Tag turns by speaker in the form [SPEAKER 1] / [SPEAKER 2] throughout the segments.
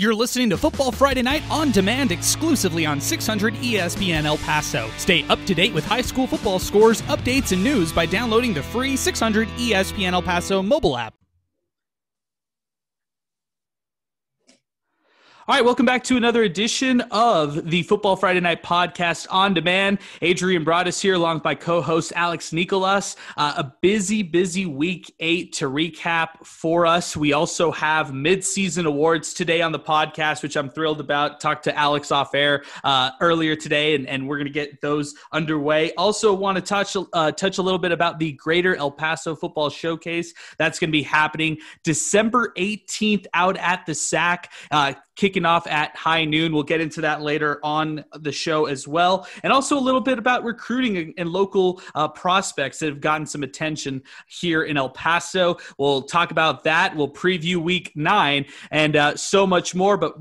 [SPEAKER 1] You're listening to Football Friday Night on demand exclusively on 600 ESPN El Paso. Stay up to date with high school football scores, updates, and news by downloading the free 600 ESPN El Paso mobile app. All right, welcome back to another edition of the Football Friday Night Podcast on demand. Adrian Broadus here along with my co-host Alex Nicolas. A busy week 8 to recap for us. We also have Midseason awards today on the podcast, which I'm thrilled about. Talked to Alex off air earlier today, and we're going to get those underway. Also want to touch a little bit about the Greater El Paso Football Showcase. That's going to be happening December 18th out at the SAC. Kicking off at high noon. We'll get into that later on the show as well. And also a little bit about recruiting and local prospects that have gotten some attention here in El Paso. We'll talk about that. We'll preview week 9 and so much more. But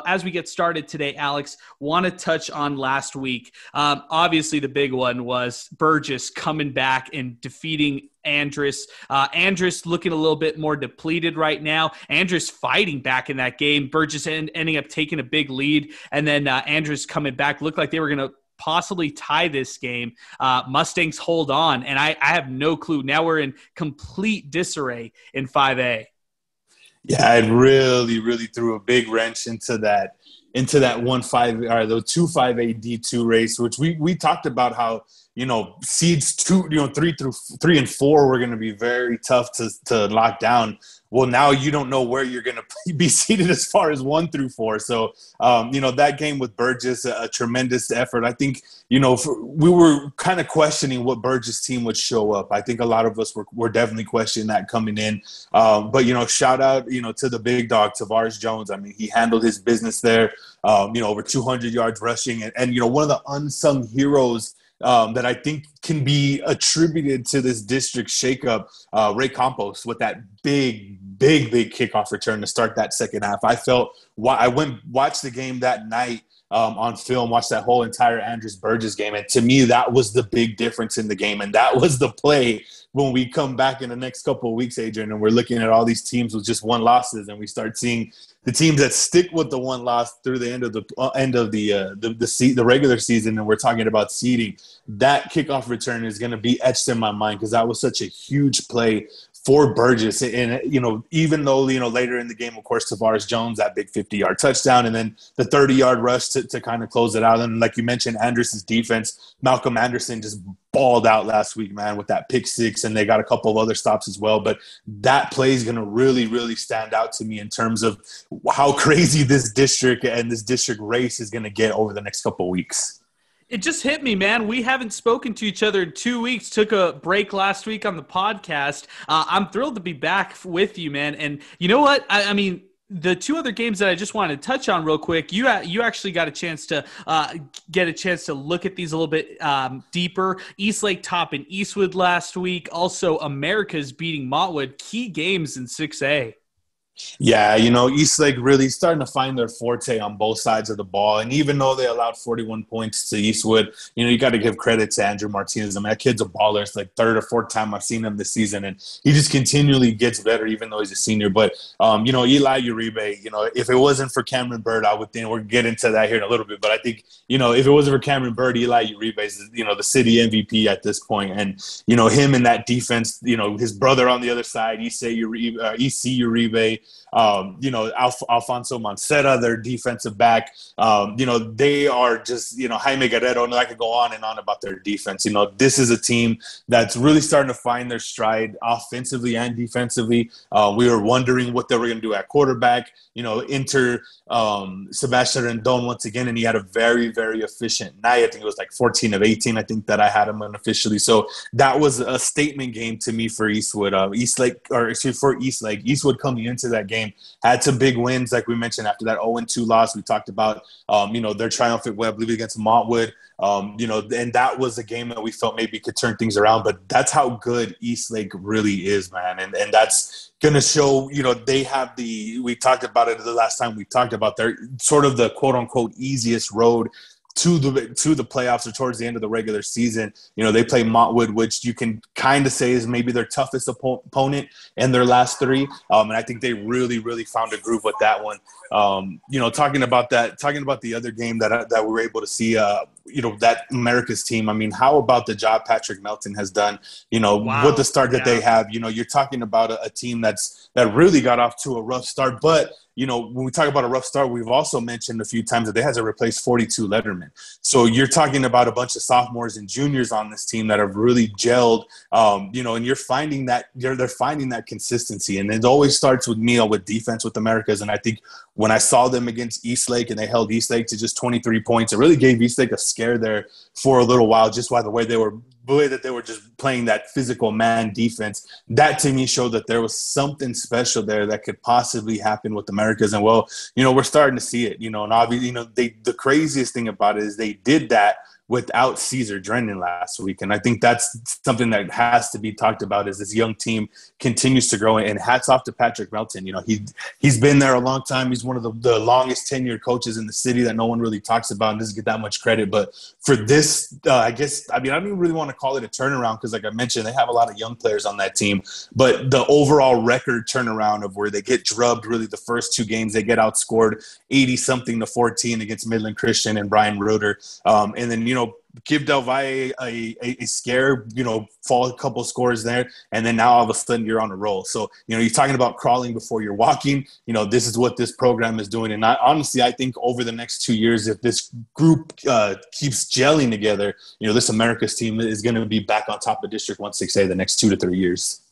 [SPEAKER 1] as we get started today, Alex, want to touch on last week. Obviously, the big one was Burgess coming back and defeating Andress. Andress looking a little bit more depleted right now. Andress fighting back in that game. Burgess ending up taking a big lead. And then Andress coming back. Looked like they were going to possibly tie this game. Mustangs hold on. And I have no clue. Now we're in complete disarray in 5A.
[SPEAKER 2] Yeah, it really threw a big wrench into that 1-5 or the 2-5A D2 race, which we talked about how, seeds 3 and 4 were going to be very tough to lock down. Well, now you don't know where you're going to be seated as far as 1 through 4. So, that game with Burgess, a tremendous effort. I think, we were kind of questioning what Burgess team would show up. I think a lot of us were definitely questioning that coming in. But, shout out, to the big dog, Tavares Jones. I mean, he handled his business there, over 200 yards rushing. And one of the unsung heroes that I think can be attributed to this district shakeup, Ray Campos, with that big kickoff return to start that second half. I watched the game that night on film, watched that whole entire Andress Burgess game, and to me, that was the big difference in the game, and that was the play when we come back in the next couple of weeks, Adrian, and we're looking at all these teams with just 1 losses, and we start seeing the teams that stick with the 1 loss through the end of the regular season, and we're talking about seeding. That kickoff return is going to be etched in my mind because that was such a huge play for Burgess. And, even though, later in the game, of course, Tavares Jones, that big 50-yard touchdown, and then the 30-yard rush to kind of close it out. And like you mentioned, Andress's defense, Malcolm Anderson just balled out last week, man, with that pick 6, and they got a couple of other stops as well. But that play is going to really stand out to me in terms of how crazy this district and this district race is going to get over the next couple of weeks.
[SPEAKER 1] It just hit me, man. We haven't spoken to each other in 2 weeks. Took a break last week on the podcast. I'm thrilled to be back with you, man. And you know what? I mean, the 2 other games that I just wanted to touch on real quick, you actually got a chance to look at these a little bit deeper. Eastlake topping Eastwood last week. Also, America's beating Montwood. Key games in 6A.
[SPEAKER 2] Yeah, Eastlake really starting to find their forte on both sides of the ball. And even though they allowed 41 points to Eastwood, you got to give credit to Andrew Martinez. I mean, that kid's a baller. It's like 3rd or 4th time I've seen him this season. And he just continually gets better, even though he's a senior. But, Eli Uribe, if it wasn't for Cameron Bird, I would think we'll get into that here in a little bit. But I think, if it wasn't for Cameron Bird, Eli Uribe is, the city MVP at this point. And, him in that defense, his brother on the other side, EC Uribe, Alfonso Monceta, their defensive back. They are just, Jaime Guerrero, and I could go on and on about their defense. This is a team that's really starting to find their stride offensively and defensively. We were wondering what they were going to do at quarterback. Enter Sebastian Rendon once again, and he had a very efficient night. I think it was like 14 of 18, I think, that I had him unofficially. So that was a statement game to me for Eastwood. For Eastlake. Eastwood coming into that game had some big wins, like we mentioned, after that 0-2 loss. We talked about, their triumphant win, I believe, against Montwood. And that was a game that we felt maybe could turn things around. But that's how good Eastlake really is, man. And that's going to show, they have we talked about it the last time we talked about their sort of the quote unquote easiest road to the playoffs or towards the end of the regular season. They play Montwood, which you can kind of say is maybe their toughest opponent in their last three. And I think they really, really found a groove with that one. Talking about the other game that we were able to see, that America's team. I mean, how about the job Patrick Melton has done,
[SPEAKER 1] Wow.
[SPEAKER 2] with the start that they have? You're talking about a team that really got off to a rough start, but when we talk about a rough start, we've also mentioned a few times that they had to replace 42 lettermen. So you're talking about a bunch of sophomores and juniors on this team that have really gelled, and you're finding that they're finding that consistency. And it always starts with me with defense with Americas. And I think when I saw them against Eastlake and they held Eastlake to just 23 points, it really gave Eastlake a scare there for a little while, just by the way that they were just playing that physical man defense. That to me showed that there was something special there that could possibly happen with Americas. And we're starting to see it, and obviously, the craziest thing about it is they did that without Caesar Drennan last week. And I think that's something that has to be talked about as this young team continues to grow. And hats off to Patrick Melton. He's been there a long time. He's one of the longest tenured coaches in the city that no one really talks about and doesn't get that much credit. But for this, I don't even really want to call it a turnaround because, like I mentioned, they have a lot of young players on that team. But the overall record turnaround of where they get drubbed really the first two games, they get outscored 80-something to 14 against Midland Christian and Brian Roeder. And then, give Del Valle a scare, fall a couple scores there, and then now all of a sudden you're on a roll. So, you're talking about crawling before you're walking. This is what this program is doing. And honestly, I think over the next 2 years, if this group keeps gelling together, this America's team is going to be back on top of District 1-6A the next 2 to 3 years.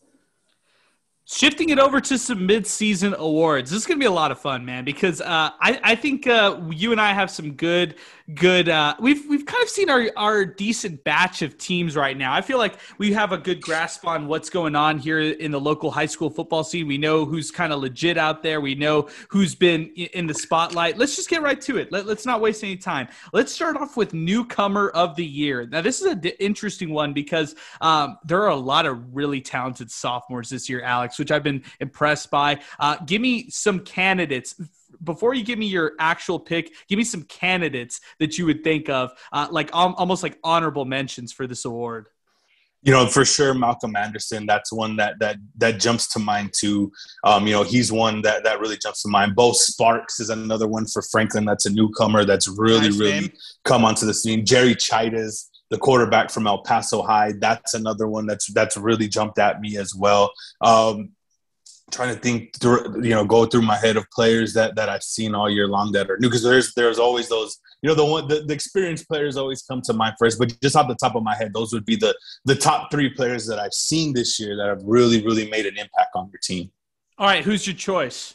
[SPEAKER 1] Shifting it over to some mid-season awards. This is going to be a lot of fun, man, because I think you and I have some good we've kind of seen our decent batch of teams right now. I feel like we have a good grasp on what's going on here in the local high school football scene. We know who's kind of legit out there. We know who's been in the spotlight. Let's just get right to it. Let's not waste any time. Let's start off with newcomer of the year. Now, this is an interesting one because there are a lot of really talented sophomores this year, Alex, which I've been impressed by. Give me some candidates. Before you give me your actual pick, give me some candidates that you would think of, almost like honorable mentions for this award.
[SPEAKER 2] For sure, Malcolm Anderson. That's one that jumps to mind too. He's one that really jumps to mind. Bo Sparks is another one for Franklin. That's a newcomer that's really come onto the scene. Jerry Chidas, the quarterback from El Paso High. That's another one that's really jumped at me as well. Trying to think through, go through my head of players that I've seen all year long that are new, because there's always those, the experienced players always come to mind first, but just off the top of my head, those would be the top three players that I've seen this year that have really, really made an impact on your team. All
[SPEAKER 1] right. Who's your choice?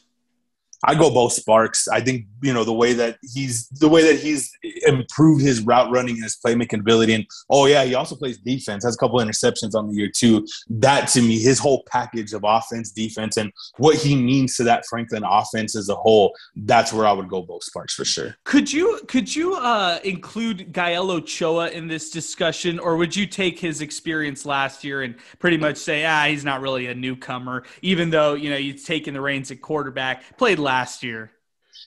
[SPEAKER 2] I go Bo Sparks. I think, the way that he's improved his route running and his playmaking ability. And, he also plays defense, has a couple of interceptions on the year too. That, to me, his whole package of offense, defense, and what he means to that Franklin offense as a whole, that's where I would go Bo Sparks for sure.
[SPEAKER 1] Could you include Gael Ochoa in this discussion, or would you take his experience last year and pretty much say, he's not really a newcomer, even though, he's taken the reins at quarterback, played last year?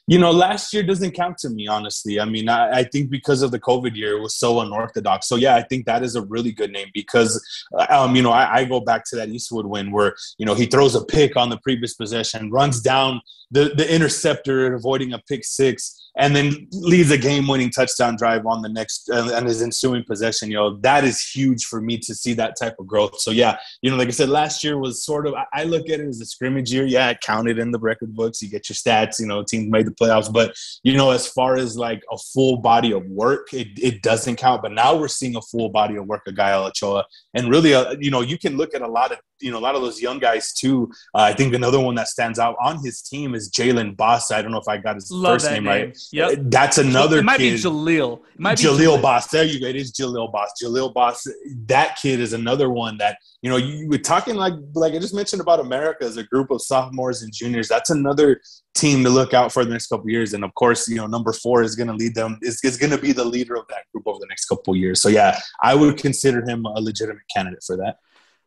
[SPEAKER 2] Last year doesn't count to me, honestly. I mean, I think because of the COVID year, it was so unorthodox. So, I think that is a really good name because, I go back to that Eastwood win where, he throws a pick on the previous possession, runs down the interceptor, avoiding a pick six, and then leads a game-winning touchdown drive on the next and his ensuing possession. That is huge for me to see that type of growth. So, like I said, last year was sort of – I look at it as a scrimmage year. Yeah, it counted in the record books. You get your stats. Teams made the playoffs. But, as far as, like, a full body of work, it doesn't count. But now we're seeing a full body of work of Gael Ochoa. And really, you can look at a lot of those young guys, too. I think another one that stands out on his team is Jalen Boss. I don't know if I got his first name right.
[SPEAKER 1] Yep.
[SPEAKER 2] That's another kid.
[SPEAKER 1] It might be Jaleel.
[SPEAKER 2] Jaleel Boss. There you go. It is Jaleel Boss. Jaleel Boss. That kid is another one that, you were talking like I just mentioned about America as a group of sophomores and juniors. That's another team to look out for the next couple of years. And of course, number 4 is going to lead them. Is going to be the leader of that group over the next couple of years. So I would consider him a legitimate candidate for that.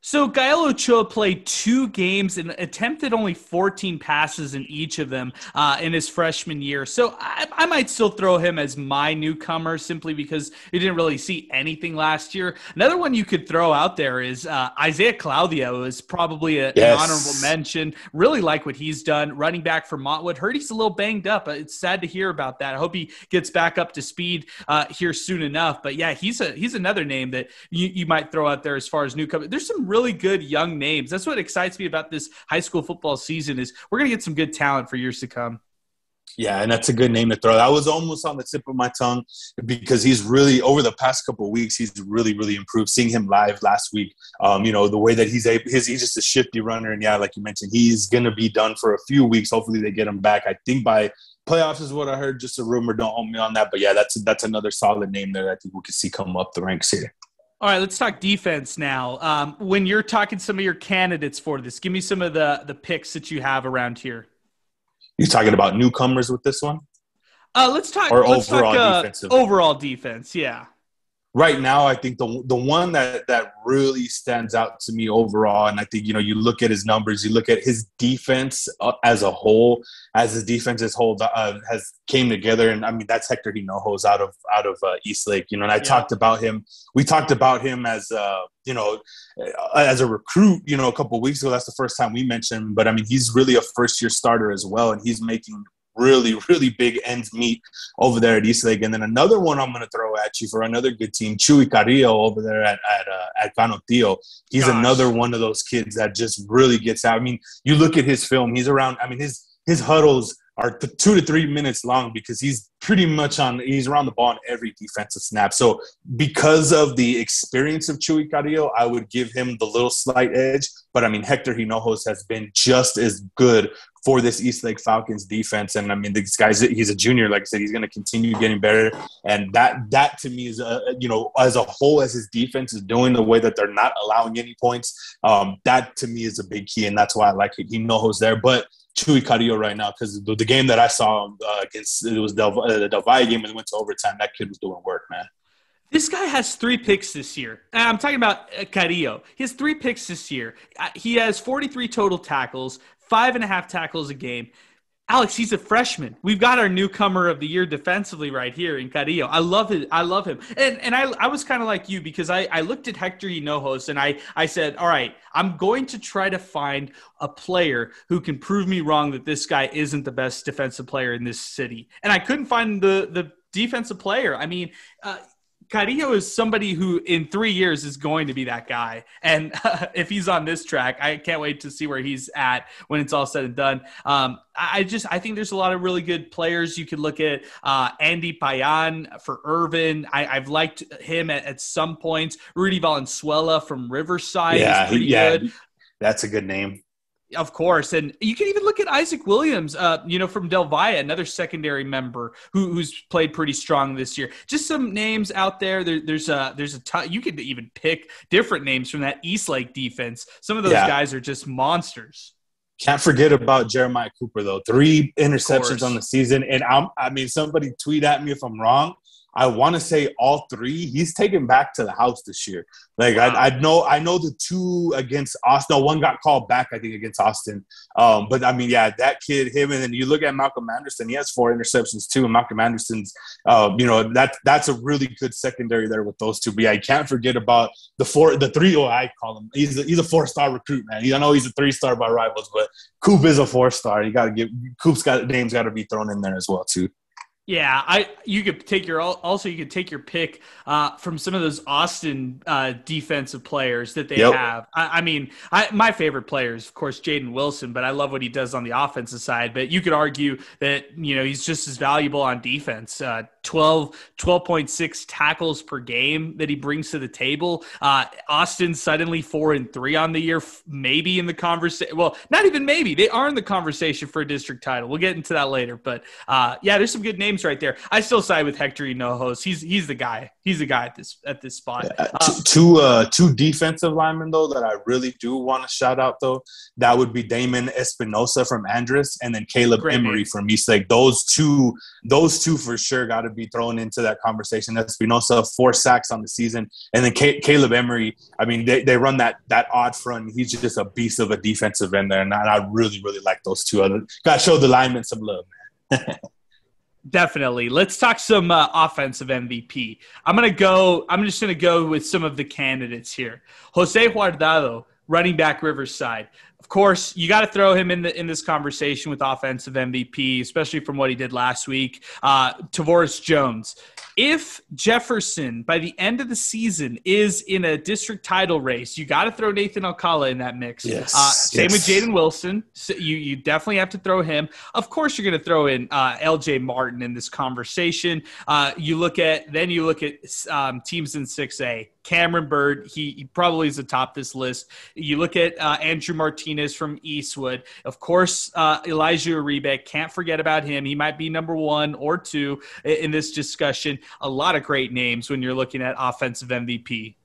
[SPEAKER 1] So Gael Ochoa played 2 games and attempted only 14 passes in each of them in his freshman year. So I might still throw him as my newcomer simply because he didn't really see anything last year. Another one you could throw out there is Isaiah Claudio is probably an honorable mention. Really like what he's done. Running back for Montwood. Heard he's a little banged up. It's sad to hear about that. I hope he gets back up to speed here soon enough. But yeah, he's another name that you might throw out there as far as newcomer. There's some really good young names. That's what excites me about this high school football season is we're going to get some good talent for years to come.
[SPEAKER 2] Yeah, and that's a good name to throw. That was almost on the tip of my tongue because he's really, over the past couple of weeks, he's really, really improved. Seeing him live last week, the way that he's just a shifty runner. And yeah, like you mentioned, he's going to be done for a few weeks. Hopefully they get him back. I think by playoffs is what I heard. Just a rumor. Don't hold me on that. But yeah, that's another solid name that I think we could see come up the ranks here.
[SPEAKER 1] All right, let's talk defense now. When you're talking some of your candidates for this, give me some of the picks that you have around here.
[SPEAKER 2] You're talking about newcomers with this one?
[SPEAKER 1] Let's talk defensive. Overall defense, yeah.
[SPEAKER 2] Right now, I think the one that really stands out to me overall, and I think, you look at his numbers, you look at his defense as a whole, has came together, and I mean that's Hector Hinojos out of Eastlake, and I talked about him. We talked about him as as a recruit, a couple of weeks ago. That's the first time we mentioned him, but I mean he's really a first year starter as well, and he's making really, really big ends meet over there at Eastlake. And then another one I'm going to throw at you for another good team, Chuy Carrillo over there at Canutillo. He's another one of those kids that just really gets out. I mean, you look at his film, he's around, I mean, his huddles are 2 to 3 minutes long because he's pretty much he's around the ball on every defensive snap. So because of the experience of Chuy Carrillo, I would give him the little slight edge. But I mean, Hector Hinojos has been just as good for this Eastlake Falcons defense. And I mean, this guy's, he's a junior. Like I said, he's going to continue getting better. And that to me is, as a whole, as his defense is doing, the way that they're not allowing any points, that to me is a big key. And that's why I like Hinojos there. But Chuy Carrillo right now, because the game that I saw against, it was the Del Valle game and went to overtime. That kid was doing work, man.
[SPEAKER 1] This guy has 3 picks this year. I'm talking about Carrillo. He has 3 picks this year. He has 43 total tackles, 5.5 tackles a game. Alex, he's a freshman. We've got our newcomer of the year defensively right here in Carrillo. I love it. I love him. And I was kind of like you because I looked at Hector Hinojos and I said, all right, I'm going to try to find a player who can prove me wrong that this guy isn't the best defensive player in this city. And I couldn't find the defensive player. I mean, Carrillo is somebody who in 3 years is going to be that guy. And if he's on this track, I can't wait to see where he's at when it's all said and done. I think there's a lot of really good players. You could look at Andy Payan for Irvin. I've liked him at some points. Rudy Valenzuela from Riverside is pretty good.
[SPEAKER 2] That's a good name.
[SPEAKER 1] Of course. And you can even look at Isaac Williams, from Del Valle, another secondary member who's played pretty strong this year. Just some names out there. There's a ton. You could even pick different names from that Eastlake defense. Some of those guys are just monsters.
[SPEAKER 2] Can't forget about Jeremiah Cooper, though. 3 interceptions on the season. And somebody tweet at me if I'm wrong. I want to say all 3 he's taken back to the house this year. Like wow. I know the 2 against Austin. No, 1 got called back, I think, against Austin. But I mean, yeah, that kid, him, and then you look at Malcolm Anderson. He has 4 interceptions too. And Malcolm Anderson's, that's a really good secondary there with those 2. But yeah, you can't forget about the 3. Oh, I call him. He's a 4-star recruit, man. I know he's a 3-star by rivals, but Coop is a 4-star. You got to Coop's name's got to be thrown in there as well too.
[SPEAKER 1] Yeah, you could take your pick from some of those Austin defensive players that they have. My favorite player is, of course, Jaden Wilson, but I love what he does on the offensive side. But you could argue that, he's just as valuable on defense. 12.6 tackles per game that he brings to the table. Austin suddenly 4-3 on the year, maybe in the conversation. Well, not even maybe. They are in the conversation for a district title. We'll get into that later. But, there's some good names names right there. I still side with Hector Hinojos. He's the guy. He's the guy at this spot.
[SPEAKER 2] Two defensive linemen though that I really do want to shout out though. That would be Damon Espinosa from Andress, and then Caleb Emery from Eastlake. Those two for sure got to be thrown into that conversation. Espinosa 4 sacks on the season, and then Caleb Emery. I mean, they run that odd front. He's just a beast of a defensive end there, and I really like those two. Got to show the linemen some love, man.
[SPEAKER 1] Definitely. Let's talk some offensive MVP. I'm just going to go with some of the candidates here. Jose Guardado, running back Riverside. Of course, you got to throw him in this conversation with offensive MVP, especially from what he did last week. Tavoris Jones. If Jefferson, by the end of the season, is in a district title race, you got to throw Nathan Alcala in that mix. Same with Jaden Wilson. So you definitely have to throw him. Of course, you're going to throw in LJ Martin in this conversation. You look at teams in 6A. Cameron Bird, he probably is atop this list. You look at Andrew Martinez from Eastwood. Of course, Elijah Uribe, can't forget about him. He might be number 1 or 2 in this discussion. A lot of great names when you're looking at offensive MVP.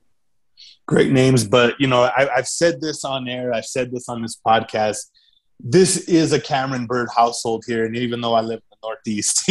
[SPEAKER 2] Great names, but, I've said this on air. I've said this on this podcast. This is a Cameron Bird household here, and even though I live in the Northeast,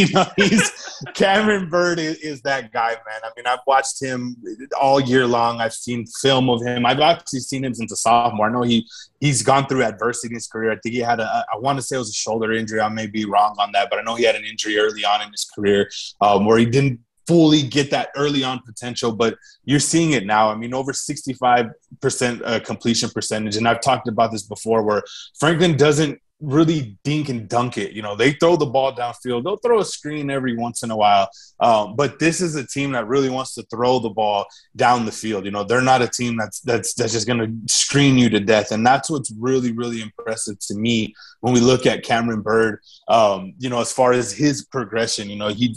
[SPEAKER 2] Cameron Bird is that guy, man. I mean, I've watched him all year long. I've seen film of him. I've actually seen him since a sophomore. I know he's gone through adversity in his career. I think he had I want to say it was a shoulder injury. I may be wrong on that, but I know he had an injury early on in his career where he didn't fully get that early on potential, but you're seeing it now. I mean, over 65% completion percentage. And I've talked about this before where Franklin doesn't really dink and dunk it. They throw the ball downfield. They'll throw a screen every once in a while. But this is a team that really wants to throw the ball down the field. They're not a team that's just going to screen you to death. And that's what's really, really impressive to me when we look at Cameron Bird, as far as his progression. He,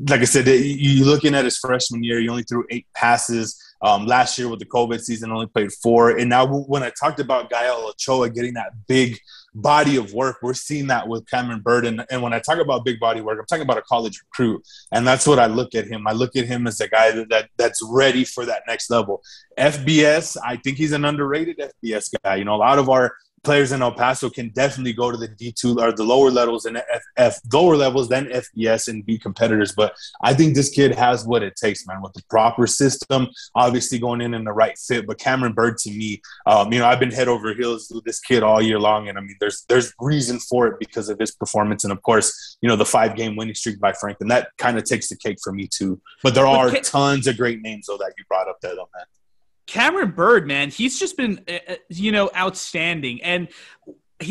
[SPEAKER 2] like I said, you're looking at his freshman year, he only threw 8 passes. Last year with the COVID season, only played 4. And now when I talked about Gael Ochoa getting that big body of work, we're seeing that with Cameron Bird. And when I talk about big body work, I'm talking about a college recruit. And that's what I look at him. I look at him as a guy that's ready for that next level. FBS, I think he's an underrated FBS guy. A lot of our players in El Paso can definitely go to the D2 or the lower levels and lower levels than FBS and be competitors. But I think this kid has what it takes, man, with the proper system, obviously going in the right fit. But Cameron Bird, to me, I've been head over heels with this kid all year long. And I mean, there's reason for it because of his performance. And of course, the 5-game winning streak by Franklin, that kind of takes the cake for me too. But there are tons of great names though that you brought up there though, man.
[SPEAKER 1] Cameron Bird, man, he's just been, outstanding. And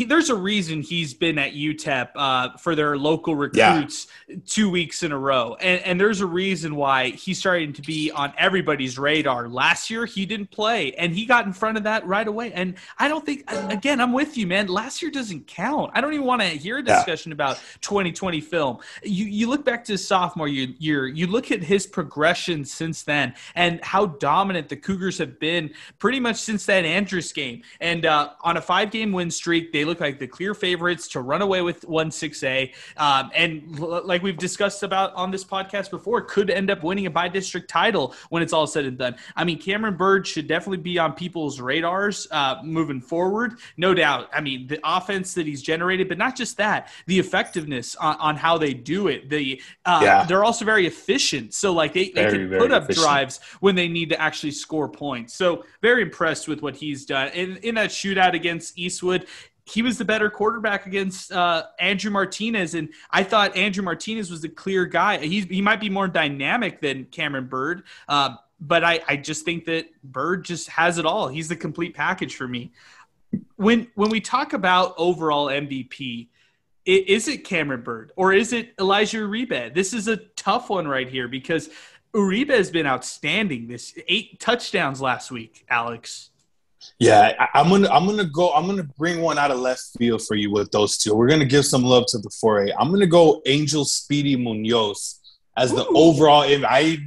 [SPEAKER 1] there's a reason he's been at UTEP for their local recruits 2 weeks in a row. And there's a reason why he's starting to be on everybody's radar. Last year, he didn't play, and he got in front of that right away. And I don't think, again, I'm with you, man. Last year doesn't count. I don't even want to hear a discussion about 2020 film. You look back to his sophomore year, you look at his progression since then and how dominant the Cougars have been pretty much since that Andrews game. And on a 5-game win streak, they look like the clear favorites to run away with 1-6A. And like we've discussed about on this podcast before, could end up winning a bi-district title when it's all said and done. I mean, Cameron Bird should definitely be on people's radars moving forward. No doubt. I mean, the offense that he's generated, but not just that, the effectiveness on how they do it. They're also very efficient. So like they can put up drives when they need to actually score points. So very impressed with what he's done. In that shootout against Eastwood, he was the better quarterback against Andrew Martinez, and I thought Andrew Martinez was the clear guy. He might be more dynamic than Cameron Bird, but I just think that Bird just has it all. He's the complete package for me. When we talk about overall MVP, is it Cameron Bird or is it Elijah Uribe? This is a tough one right here because Uribe has been outstanding. 8 touchdowns last week, Alex.
[SPEAKER 2] Yeah, I'm gonna bring one out of left field for you with those two. We're gonna give some love to the 4A. I'm gonna go Angel Speedy Munoz as the
[SPEAKER 1] Ooh.
[SPEAKER 2] overall. I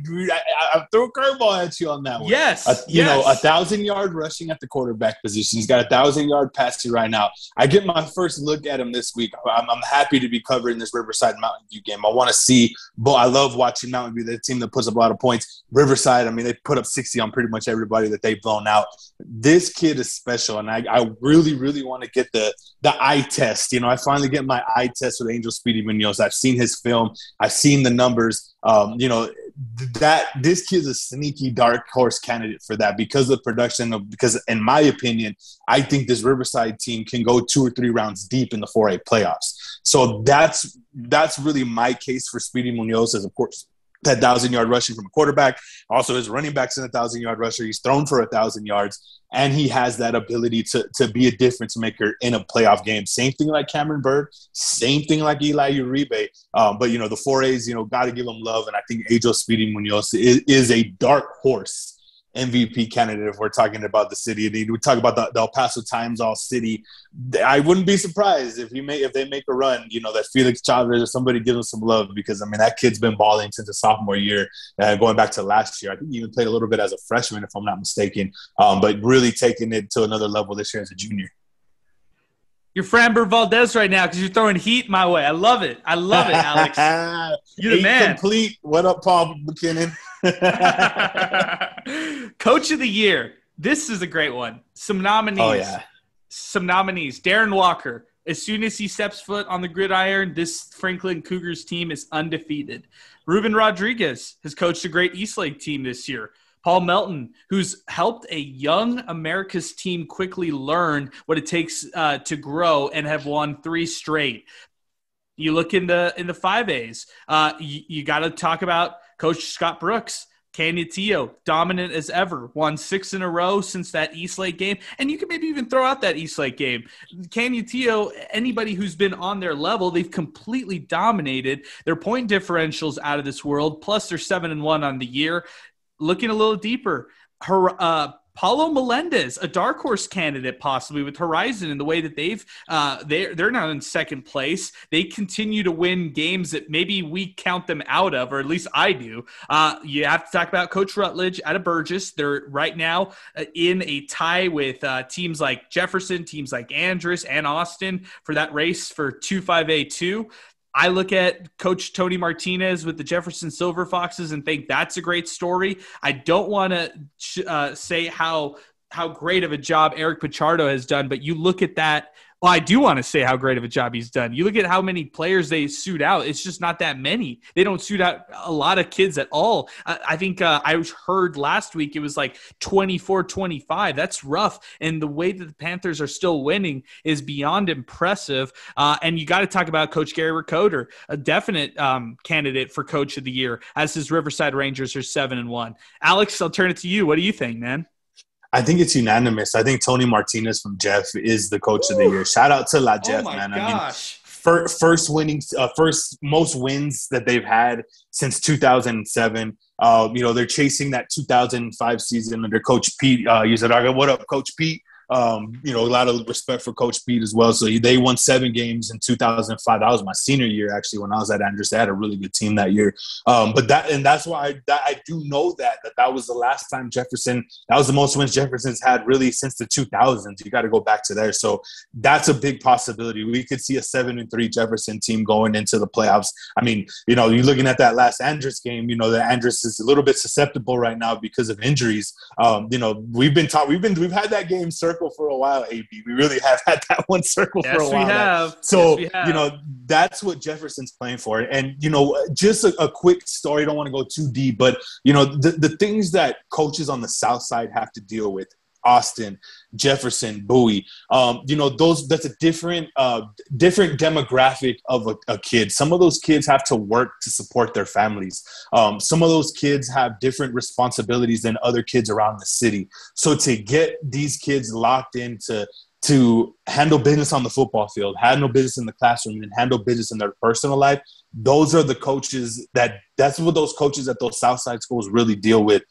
[SPEAKER 2] throw a curveball at you on that one.
[SPEAKER 1] Yes.
[SPEAKER 2] You know, 1,000-yard rushing at the quarterback position. He's got a 1,000-yard passing right now. I get my first look at him this week. I'm happy to be covering this Riverside Mountain View game. I want to see. But I love watching Mountain View, the team that puts up a lot of points. Riverside, I mean, they put up 60 on pretty much everybody that they've blown out. This kid is special, and I really, really want to get the eye test. You know, I finally get my eye test with Angel Speedy Munoz. I've seen his film. I've seen the numbers. You know, that this kid's a sneaky dark horse candidate for that because of production. Because in my opinion, I think this Riverside team can go 2 or 3 rounds deep in the 4A playoffs. So that's really my case for Speedy Munoz, as of course that 1,000-yard rushing from a quarterback. Also, his running back's in a 1,000-yard rusher. He's thrown for 1,000 yards, and he has that ability to be a difference maker in a playoff game. Same thing like Cameron Bird, same thing like Eli Uribe. But, you know, the 4As, you know, got to give them love, and I think Angel Speedy Munoz is a dark horse MVP candidate if we're talking about the city. We talk about the El Paso Times All City. I wouldn't be surprised if they make a run, you know, that Felix Chavez or somebody gives him some love, because, I mean, that kid's been balling since his sophomore year, going back to last year. I think he even played a little bit as a freshman, if I'm not mistaken, but really taking it to another level this year as a junior.
[SPEAKER 1] You're Framber Valdez right now because you're throwing heat my way. I love it. I love it, Alex. You're the man.
[SPEAKER 2] Complete. What up, Paul McKinnon?
[SPEAKER 1] Coach of the Year. This is a great one. Some nominees.
[SPEAKER 2] Oh, yeah.
[SPEAKER 1] Some nominees. Darren Walker. As soon as he steps foot on the gridiron, this Franklin Cougars team is undefeated. Ruben Rodriguez has coached a great Eastlake team this year. Paul Melton, who's helped a young America's team quickly learn what it takes to grow and have won 3 straight. You look in the 5As, you got to talk about Coach Scott Brooks. Canutillo, dominant as ever, won 6 in a row since that Eastlake game. And you can maybe even throw out that Eastlake game. Canutillo, anybody who's been on their level, they've completely dominated. Their point differential's out of this world, plus they're 7-1 on the year. Looking a little deeper, Paulo Melendez, a dark horse candidate possibly with Horizon, in the way that they're now in second place. They continue to win games that maybe we count them out of, or at least I do. You have to talk about Coach Rutledge out of Burgess. They're right now in a tie with teams like Jefferson, teams like Andress and Austin for that race for 2-5A2. I look at Coach Tony Martinez with the Jefferson Silver Foxes and think that's a great story. I don't want to say how great of a job Eric Pichardo has done, but you look at that. Well, I do want to say how great of a job he's done. You look at how many players they suit out. It's just not that many. They don't suit out a lot of kids at all. I think I heard last week it was like 24-25. That's rough. And the way that the Panthers are still winning is beyond impressive. And you got to talk about Coach Gary Ricoder, a definite candidate for Coach of the Year, as his Riverside Rangers are 7-1. Alex, I'll turn it to you. What do you think, man?
[SPEAKER 2] I think it's unanimous. I think Tony Martinez from Jeff is the coach of the year. Shout out to La Jeff, man.
[SPEAKER 1] Gosh.
[SPEAKER 2] I mean, first most wins that they've had since 2007. You know, they're chasing that 2005 season under Coach Pete Uzaraga. What up, Coach Pete? You know, a lot of respect for Coach Pete as well. So they won 7 games in 2005. That was my senior year, actually, when I was at Andress. They had a really good team that year. But that's why I do know that was the last time Jefferson. That was the most wins Jefferson's had really since the 2000s. You got to go back to there. So that's a big possibility. We could see a 7-3 Jefferson team going into the playoffs. I mean, you know, you're looking at that last Andress game. You know, the Andress is a little bit susceptible right now because of injuries. You know, we've had that game circled for a while, AB. We really have had that one circle for a while.
[SPEAKER 1] Yes, we have.
[SPEAKER 2] So, you know, that's what Jefferson's playing for. And, you know, just a quick story. I don't want to go too deep, but, you know, the things that coaches on the South Side have to deal with, Austin, Jefferson, Bowie, you know, that's a different demographic of a kid. Some of those kids have to work to support their families. Some of those kids have different responsibilities than other kids around the city. So to get these kids locked into to handle business on the football field, handle business in the classroom, and handle business in their personal life, those are the coaches that's what those coaches at those Southside schools really deal with.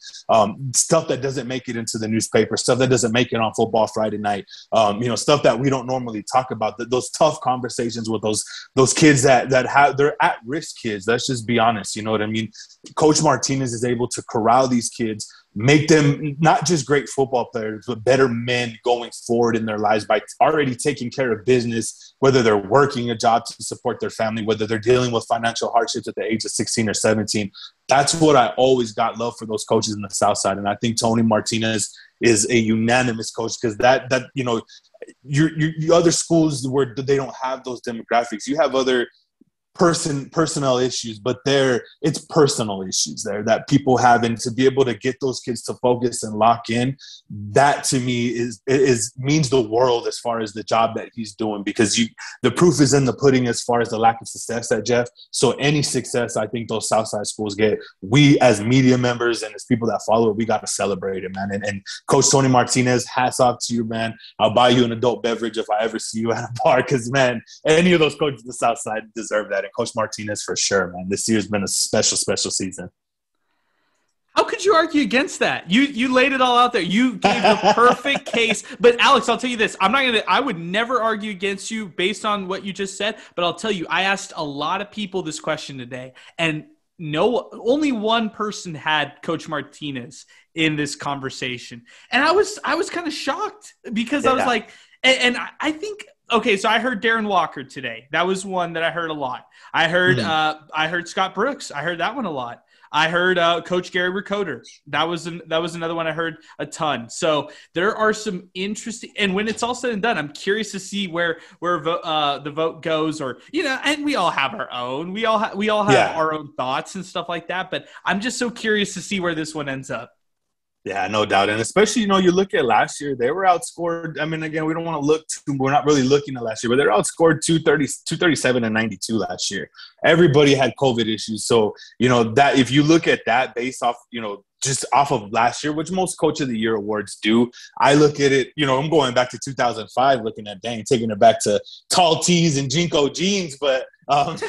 [SPEAKER 2] Stuff that doesn't make it into the newspaper, stuff that doesn't make it on Football Friday night, stuff that we don't normally talk about, those tough conversations with those kids that they're at-risk kids. Let's just be honest. You know what I mean? Coach Martinez is able to corral these kids, make them not just great football players, but better men going forward in their lives by already taking care of business, whether they're working a job to support their family, whether they're dealing with financial hardships at the age of 16 or 17. That's what I always got love for those coaches in the South Side. And I think Tony Martinez is a unanimous coach, because that your other schools where they don't have those demographics, you have other personnel issues, but it's personal issues there that people have, and to be able to get those kids to focus and lock in, that to me means the world as far as the job that he's doing, because the proof is in the pudding as far as the lack of success that Jeff. So any success I think those Southside schools get, we as media members and as people that follow it, we got to celebrate it, man. And Coach Tony Martinez, hats off to you, man. I'll buy you an adult beverage if I ever see you at a bar, because, man, any of those coaches in the Southside deserve that. And Coach Martinez for sure, man. This year's been a special season.
[SPEAKER 1] How could you argue against that? You laid it all out there. You gave the perfect case. But Alex, I'll tell you this. I would never argue against you based on what you just said, but I'll tell you, I asked a lot of people this question today, and only one person had Coach Martinez in this conversation. And I was kind of shocked, because I was like, and I think, okay, so I heard Darren Walker today. That was one that I heard a lot. I heard Scott Brooks. I heard that one a lot. I heard Coach Gary Ricoder. That was another one I heard a ton. So there are some interesting, and when it's all said and done, I'm curious to see where the vote goes, or and we all have our own. We all have our own thoughts and stuff like that. But I'm just so curious to see where this one ends up.
[SPEAKER 2] Yeah, no doubt. And especially, you look at last year, they were outscored. I mean, again, we don't want to we're not really looking at last year, but they're outscored 237 and 92 last year. Everybody had COVID issues. So, that if you look at that based off, just off of last year, which most Coach of the Year awards do, I look at it, I'm going back to 2005, looking at, taking it back to tall tees and Jinko jeans, but I look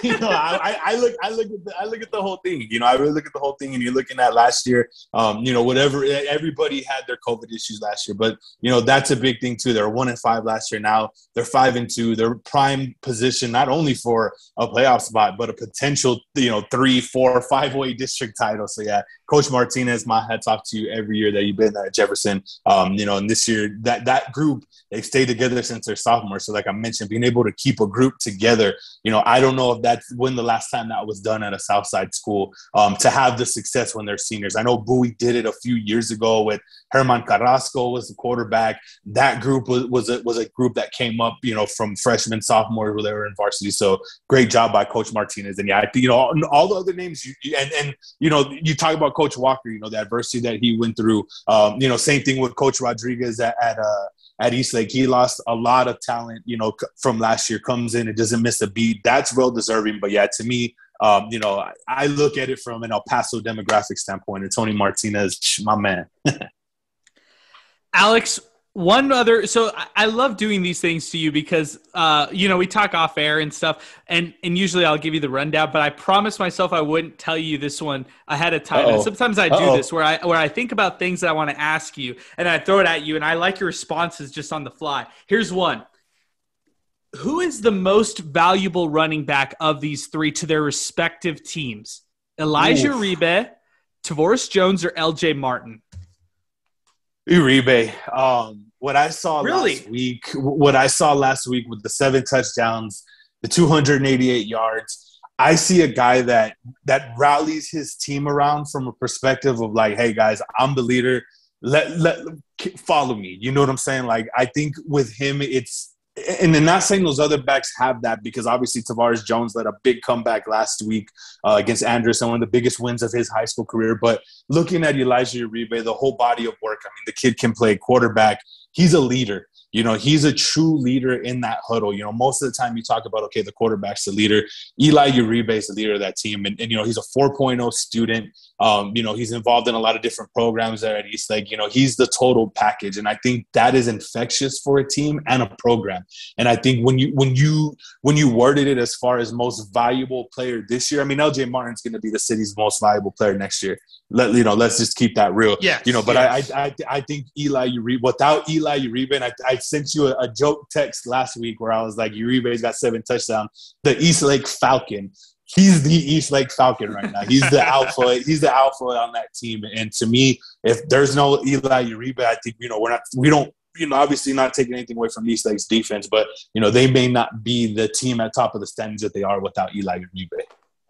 [SPEAKER 2] at the whole thing. I really look at the whole thing, and you're looking at last year. Whatever, everybody had their COVID issues last year, but that's a big thing too. They were 1-5 last year. Now they're 5-2. They're prime position not only for a playoff spot, but a potential 3, 4, 5-way district title. So yeah, Coach Martinez, my hats off to you every year that you've been there at Jefferson. And this year that group, they've stayed together since they're sophomores. So like I mentioned, being able to keep a group together, I don't know if that's when the last time that was done at a Southside school, to have the success when they're seniors. I know Bowie did it a few years ago with Herman Carrasco was the quarterback. That group was a group that came up, from freshmen, sophomores where they were in varsity. So great job by Coach Martinez. And yeah, I think, all the other names you talk about Coach Walker, the adversity that he went through, same thing with Coach Rodriguez at Eastlake. He lost a lot of talent, from last year, comes in and doesn't miss a beat. That's well deserving. But yeah, to me, I look at it from an El Paso demographic standpoint, and Tony Martinez, my man.
[SPEAKER 1] Alex, so I love doing these things to you because, we talk off air and stuff, and usually I'll give you the rundown, but I promised myself I wouldn't tell you this one ahead of time. And sometimes I do this where I think about things that I want to ask you, and I throw it at you, and I like your responses just on the fly. Here's one. Who is the most valuable running back of these three to their respective teams? Elijah Uribe, Tavoris Jones, or LJ Martin?
[SPEAKER 2] Uribe. What I saw last week with the 7 touchdowns, the 288 yards, I see a guy that rallies his team around from a perspective of like, hey guys, I'm the leader. Let follow me. You know what I'm saying? Like, I think with him, and then not saying those other backs have that, because obviously Tavares Jones led a big comeback last week against Anderson, one of the biggest wins of his high school career. But looking at Elijah Uribe, the whole body of work, I mean, the kid can play quarterback. He's a leader. He's a true leader in that huddle. Most of the time you talk about, okay, the quarterback's the leader. Eli Uribe is the leader of that team. And he's a 4.0 student. He's involved in a lot of different programs there at Eastlake. He's the total package. And I think that is infectious for a team and a program. And I think when you worded it as far as most valuable player this year, I mean, LJ Martin's going to be the city's most valuable player next year. Let's just keep that real.
[SPEAKER 1] Yes,
[SPEAKER 2] but
[SPEAKER 1] yes.
[SPEAKER 2] I think Eli Uribe, without Eli Uribe, and I sent you a joke text last week where I was like, Uribe's got 7 touchdowns. The Eastlake Falcon. He's the Eastlake Falcon right now. He's the alpha. He's the alpha on that team. And to me, if there's no Eli Uribe, I think we don't obviously not taking anything away from Eastlake's defense, but they may not be the team at top of the standings that they are without Eli Uribe.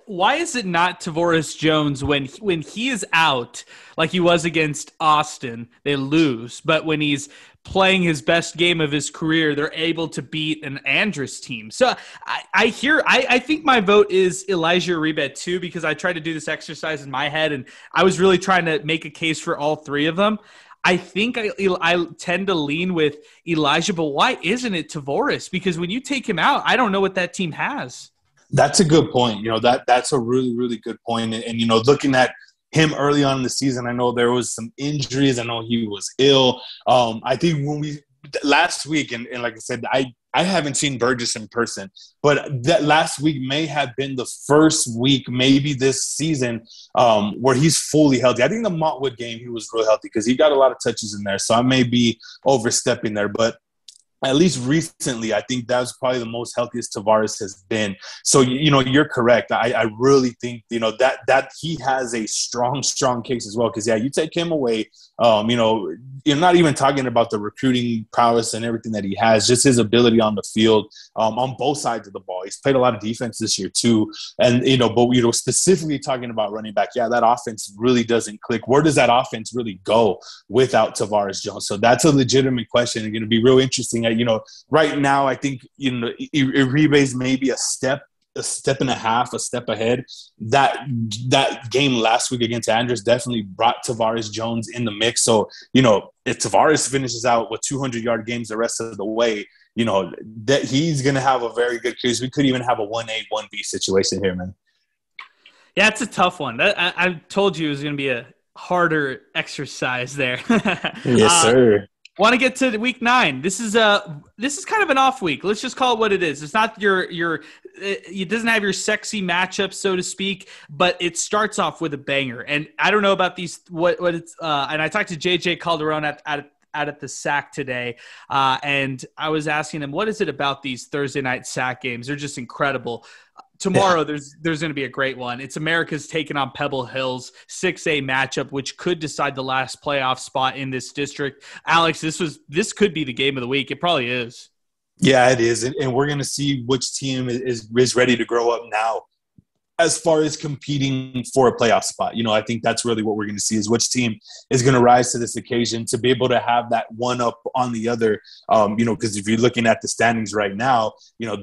[SPEAKER 1] Why is it not Tavares Jones when he is out, like he was against Austin, they lose, but when he's playing his best game of his career, they're able to beat an Andrus team? So I think my vote is Elijah Uribe too, because I tried to do this exercise in my head and I was really trying to make a case for all three of them. I think I tend to lean with Elijah, but why isn't it Tavares? Because when you take him out, I don't know what that team has.
[SPEAKER 2] That's a good point. That's a really, really good point. And looking at him early on in the season, I know there was some injuries. I know he was ill. I think last week, and like I said, I haven't seen Burgess in person, but that last week may have been the first week, maybe this season, where he's fully healthy. I think the Montwood game, he was real healthy because he got a lot of touches in there. So I may be overstepping there, but at least recently, I think that was probably the most healthiest Tavares has been. So, you're correct. I really think, that he has a strong case as well. Because, you take him away, you're not even talking about the recruiting prowess and everything that he has, just his ability on the field on both sides of the ball. He's played a lot of defense this year too. And, but, specifically talking about running back, that offense really doesn't click. Where does that offense really go without Tavares Jones? So that's a legitimate question and going to be real interesting. Right now, I think, Uribe's maybe a step and a half, a step ahead. That game last week against Andrus definitely brought Tavares Jones in the mix. So, if Tavares finishes out with 200-yard games the rest of the way, that he's going to have a very good case. We could even have a 1A, 1B situation here, man.
[SPEAKER 1] Yeah, it's a tough one. I told you it was going to be a harder exercise there.
[SPEAKER 2] Yes, sir.
[SPEAKER 1] Want to get to week 9. This is kind of an off week. Let's just call it what it is. It's not it doesn't have your sexy matchup, so to speak, but it starts off with a banger. And I don't know about these, what it's, and I talked to JJ Calderon at the SAC today, and I was asking him, what is it about these Thursday night SAC games? They're just incredible. Tomorrow, there's going to be a great one. It's America's taking on Pebble Hills, 6A matchup, which could decide the last playoff spot in this district. Alex, this could be the game of the week. It probably is.
[SPEAKER 2] Yeah, it is. And we're going to see which team is ready to grow up now as far as competing for a playoff spot. I think that's really what we're going to see is which team is going to rise to this occasion to be able to have that one up on the other. Because if you're looking at the standings right now,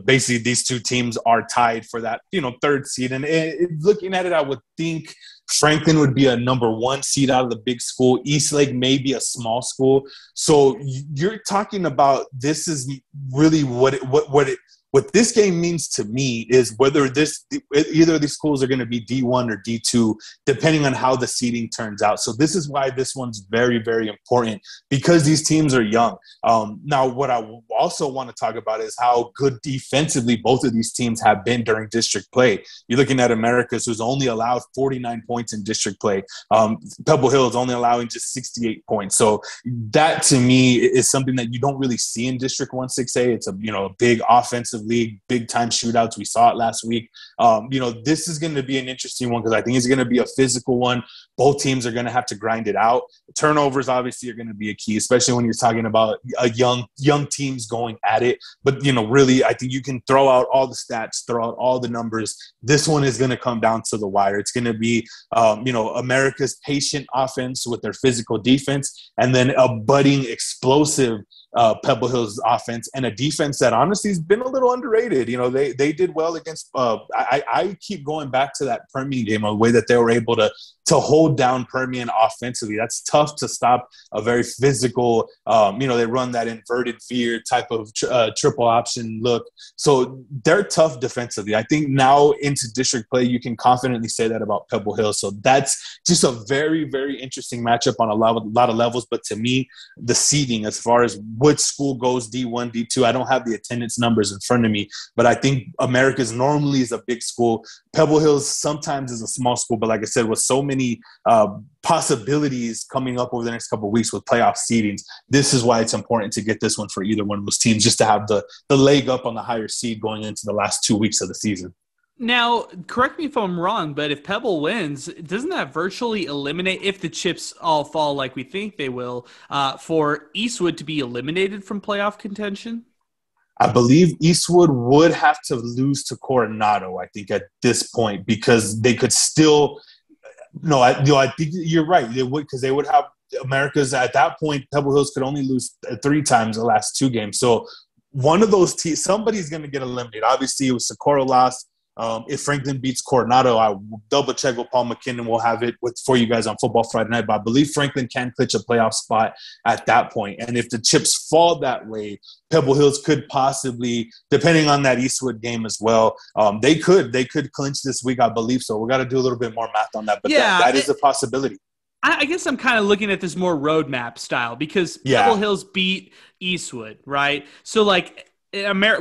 [SPEAKER 2] basically these two teams are tied for that, third seed. And looking at it, I would think Franklin would be a number 1 seed out of the big school. Eastlake may be a small school. So you're talking about, this is really what this game means to me is whether either of these schools are going to be D1 or D2, depending on how the seeding turns out. So this is why this one's very, very important, because these teams are young. Now, what I also want to talk about is how good defensively both of these teams have been during district play. You're looking at Americas, who's only allowed 49 points in district play. Pebble Hill is only allowing just 68 points. So that, to me, is something that you don't really see in District 1 6A. It's a big offensive league, big time shootouts. We saw it last week. This is going to be an interesting one because I think it's going to be a physical one. Both teams are going to have to grind it out. Turnovers obviously are going to be a key, especially when you're talking about young teams going at it. But really, I think you can throw out all the stats, throw out all the numbers. This one is going to come down to the wire. It's going to be America's patient offense with their physical defense, and then a budding explosive Pebble Hill's offense, and a defense that honestly has been a little underrated. You know, they did well against I keep going back to that Permian game, the way that they were able to hold down Permian offensively. That's tough to stop a very physical, they run that inverted veer type of triple option look. So they're tough defensively. I think now into district play, you can confidently say that about Pebble Hill. So that's just a very, very interesting matchup on a lot of levels. But to me, the seeding as far as which school goes D1, D2, I don't have the attendance numbers in front of me, but I think America's normally is a big school. Pebble Hills sometimes is a small school, but like I said, with so many possibilities coming up over the next couple of weeks with playoff seedings, this is why it's important to get this one for either one of those teams, just to have the leg up on the higher seed going into the last 2 weeks of the season.
[SPEAKER 1] Now, correct me if I'm wrong, but if Pebble wins, doesn't that virtually eliminate, if the chips all fall like we think they will, for Eastwood to be eliminated from playoff contention?
[SPEAKER 2] I believe Eastwood would have to lose to Coronado, I think, at this point, because they could still – no, I think you're right. They would, because they would have America's – at that point, Pebble Hills could only lose 3 times the last 2 games. So one of those teams – somebody's going to get eliminated. Obviously, it was Socorro lost. If Franklin beats Coronado, I will double-check with Paul McKinnon. We'll have it for you guys on Football Friday Night. But I believe Franklin can clinch a playoff spot at that point. And if the chips fall that way, Pebble Hills could possibly, depending on that Eastwood game as well, they could clinch this week, I believe. So we got to do a little bit more math on that. But yeah, that is a possibility.
[SPEAKER 1] I guess I'm kind of looking at this more roadmap style because Pebble Hills beat Eastwood, right? So, like –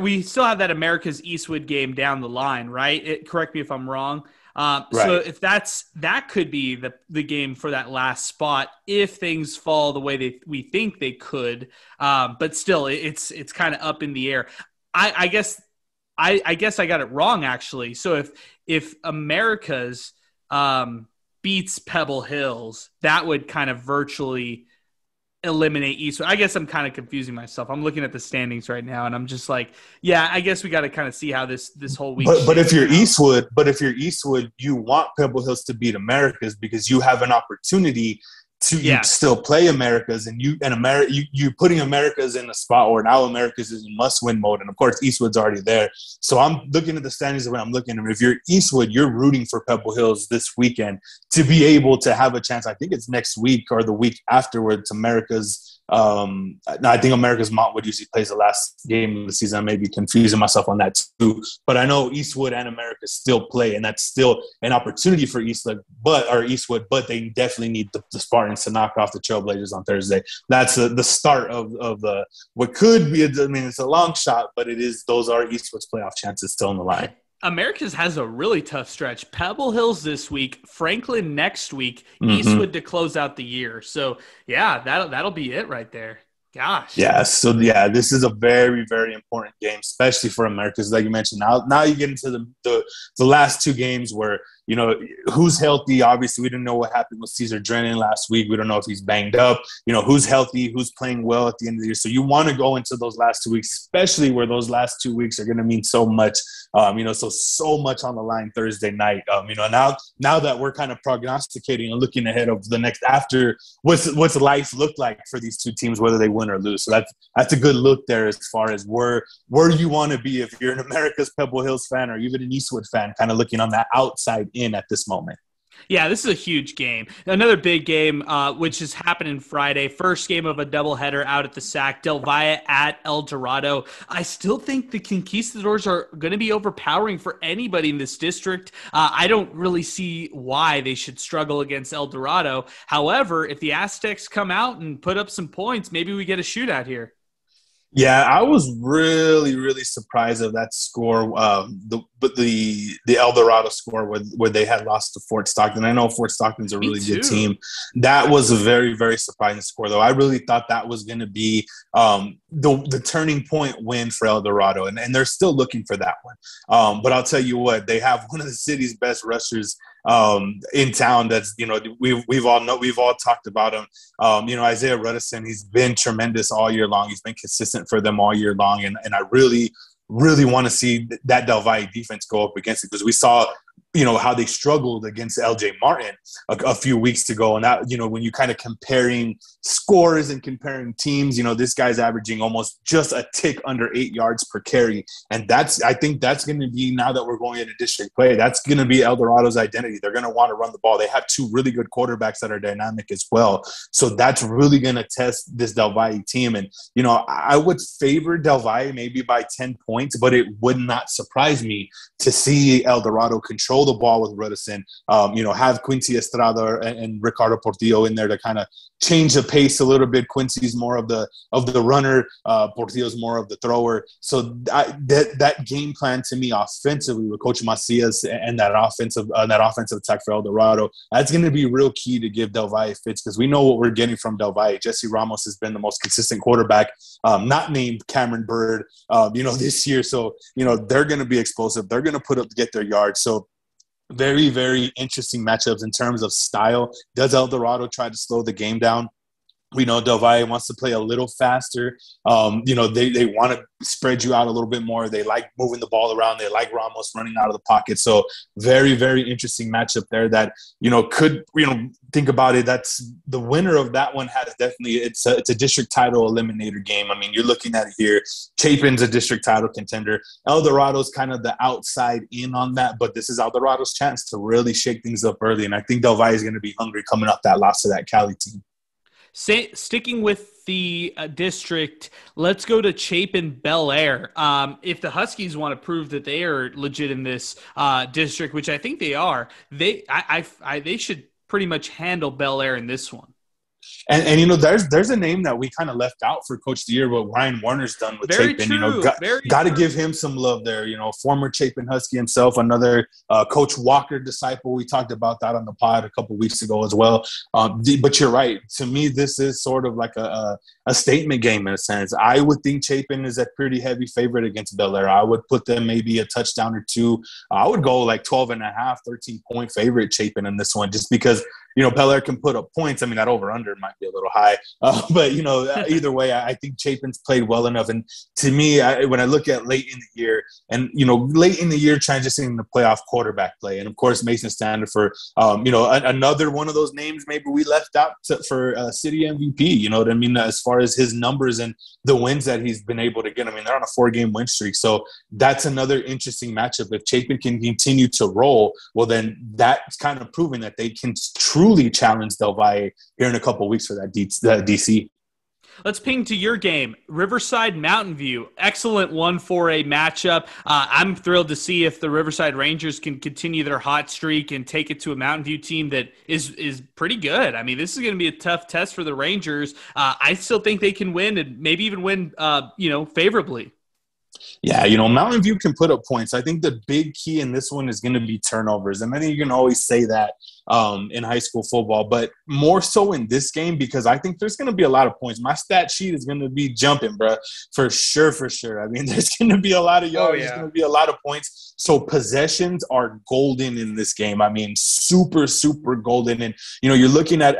[SPEAKER 1] we still have that America's Eastwood game down the line, right? Correct me if I'm wrong. Right. So if that could be the game for that last spot if things fall the way we think they could. But still, it's kind of up in the air. I guess I got it wrong actually. So if America's beats Pebble Hills, that would kind of virtually eliminate Eastwood. I guess I'm kind of confusing myself. I'm looking at the standings right now, and I'm just like, yeah, I guess we got to kind of see how this whole week.
[SPEAKER 2] But if you're Eastwood, you want Pebble Hills to beat America's because you have an opportunity to still play America's, and you putting America's in a spot where now America's is in must-win mode, and of course Eastwood's already there. So I'm looking at the standings the way I'm looking at them. If you're Eastwood, you're rooting for Pebble Hills this weekend to be able to have a chance. I think it's next week or the week afterwards. America's. I think America's Montwood usually plays the last game of the season. I may be confusing myself on that too, but I know Eastwood and America still play, and that's still an opportunity for Eastwood, but they definitely need the Spartans to knock off the Trailblazers on Thursday. That's the start of what could be. It's a long shot, but those are Eastwood's playoff chances still on the line.
[SPEAKER 1] America's has a really tough stretch. Pebble Hills this week, Franklin next week, Eastwood to close out the year. So, yeah, that'll be it right there. Gosh.
[SPEAKER 2] Yeah, so, this is a very, very important game, especially for America's, like you mentioned. Now you get into the last 2 games where, who's healthy. Obviously, we didn't know what happened with Cesar Drennan last week. We don't know if he's banged up. Who's healthy, who's playing well at the end of the year. So you want to go into those last 2 weeks, especially where those last 2 weeks are going to mean so much. So much on the line Thursday night. Now that we're kind of prognosticating and looking ahead of the next after what's life look like for these 2 teams, whether they win or lose. So that's a good look there as far as where you want to be if you're an America's Pebble Hills fan or even an Eastwood fan, kind of looking on that outside in at this moment.
[SPEAKER 1] Yeah, this is a huge game. Another big game, which is happening Friday. First game of a doubleheader out at the SAC. Del Valle at El Dorado. I still think the Conquistadors are going to be overpowering for anybody in this district. I don't really see why they should struggle against El Dorado. However, if the Aztecs come out and put up some points, maybe we get a shootout here.
[SPEAKER 2] Yeah, I was really, really surprised of that score, the El Dorado score where they had lost to Fort Stockton. I know Fort Stockton's a really good team. That was a very, very surprising score, though. I really thought that was going to be the turning point win for El Dorado, and they're still looking for that one. But I'll tell you what, they have one of the city's best rushers in town. That's we've all talked about him. Isaiah Ruddison, he's been tremendous all year long. He's been consistent for them all year long, and I really want to see that Del Valle defense go up against it, because we saw how they struggled against LJ Martin a few weeks ago. And that, when you kind of comparing scores and comparing teams, this guy's averaging almost just a tick under 8 yards per carry. And I think that's going to be, now that we're going into district play, that's going to be El Dorado's identity. They're going to want to run the ball. They have 2 really good quarterbacks that are dynamic as well. So that's really going to test this Del Valle team. And, I would favor Del Valle maybe by 10 points, but it would not surprise me to see El Dorado control the ball with Rudison, have Quincy Estrada and Ricardo Portillo in there to kind of change the pace a little bit. Quincy's more of the runner, Portillo's more of the thrower. So that game plan to me offensively with Coach Macias and that offensive attack for El Dorado, that's going to be real key to give Del Valle fits, because we know what we're getting from Del Valle. Jesse Ramos has been the most consistent quarterback, not named Cameron Bird, this year. So, they're going to be explosive. They're going to get their yards. So very, very interesting matchups in terms of style. Does El Dorado try to slow the game down? We know Del Valle wants to play a little faster. They want to spread you out a little bit more. They like moving the ball around. They like Ramos running out of the pocket. So very, very interesting matchup there that, think about it. That's the winner of that one has definitely, it's a district title eliminator game. I mean, you're looking at it here. Chapin's a district title contender. El Dorado's kind of the outside in on that, but this is El Dorado's chance to really shake things up early. And I think Del Valle is going to be hungry coming off that loss to that Cali team.
[SPEAKER 1] Sticking with the district, let's go to Chapin Bel Air. If the Huskies want to prove that they are legit in this district, which I think they are, they should pretty much handle Bel Air in this one.
[SPEAKER 2] And there's a name that we kind of left out for Coach of the Year, what Ryan Warner's done with
[SPEAKER 1] Very
[SPEAKER 2] Chapin.
[SPEAKER 1] True.
[SPEAKER 2] Got to give him some love there. Former Chapin Husky himself, another Coach Walker disciple. We talked about that on the pod a couple weeks ago as well. But you're right. To me, this is sort of like a statement game in a sense. I would think Chapin is a pretty heavy favorite against Bel Air. I would put them maybe a touchdown or 2. I would go like 12.5, 13-point favorite Chapin in this one, just because Bel Air can put up points. I mean, that over-under might be a little high. But, either way, I think Chapin's played well enough. And to me, when I look at late in the year and, late in the year transitioning to playoff quarterback play, and, of course, Mason Standifer, another one of those names maybe we left out for city MVP, you know what I mean, as far as his numbers and the wins that he's been able to get. I mean, they're on a 4-game win streak. So that's another interesting matchup. If Chapin can continue to roll, well, then that's kind of proving that they can truly challenge Del Valle here in a couple of weeks for that DC.
[SPEAKER 1] Let's ping to your game, Riverside Mountain View. Excellent one for a matchup. I'm thrilled to see if the Riverside Rangers can continue their hot streak and take it to a Mountain View team that is pretty good. I mean, this is going to be a tough test for the Rangers. I still think they can win and maybe even win, favorably.
[SPEAKER 2] Yeah, Mountain View can put up points. I think the big key in this one is going to be turnovers. And I think you can always say that in high school football, but more so in this game because I think there's going to be a lot of points. My stat sheet is going to be jumping, bro, for sure. I mean, there's going to be a lot of yards. There's going to be a lot of points. So possessions are golden in this game. I mean, super, super golden. And, you're looking at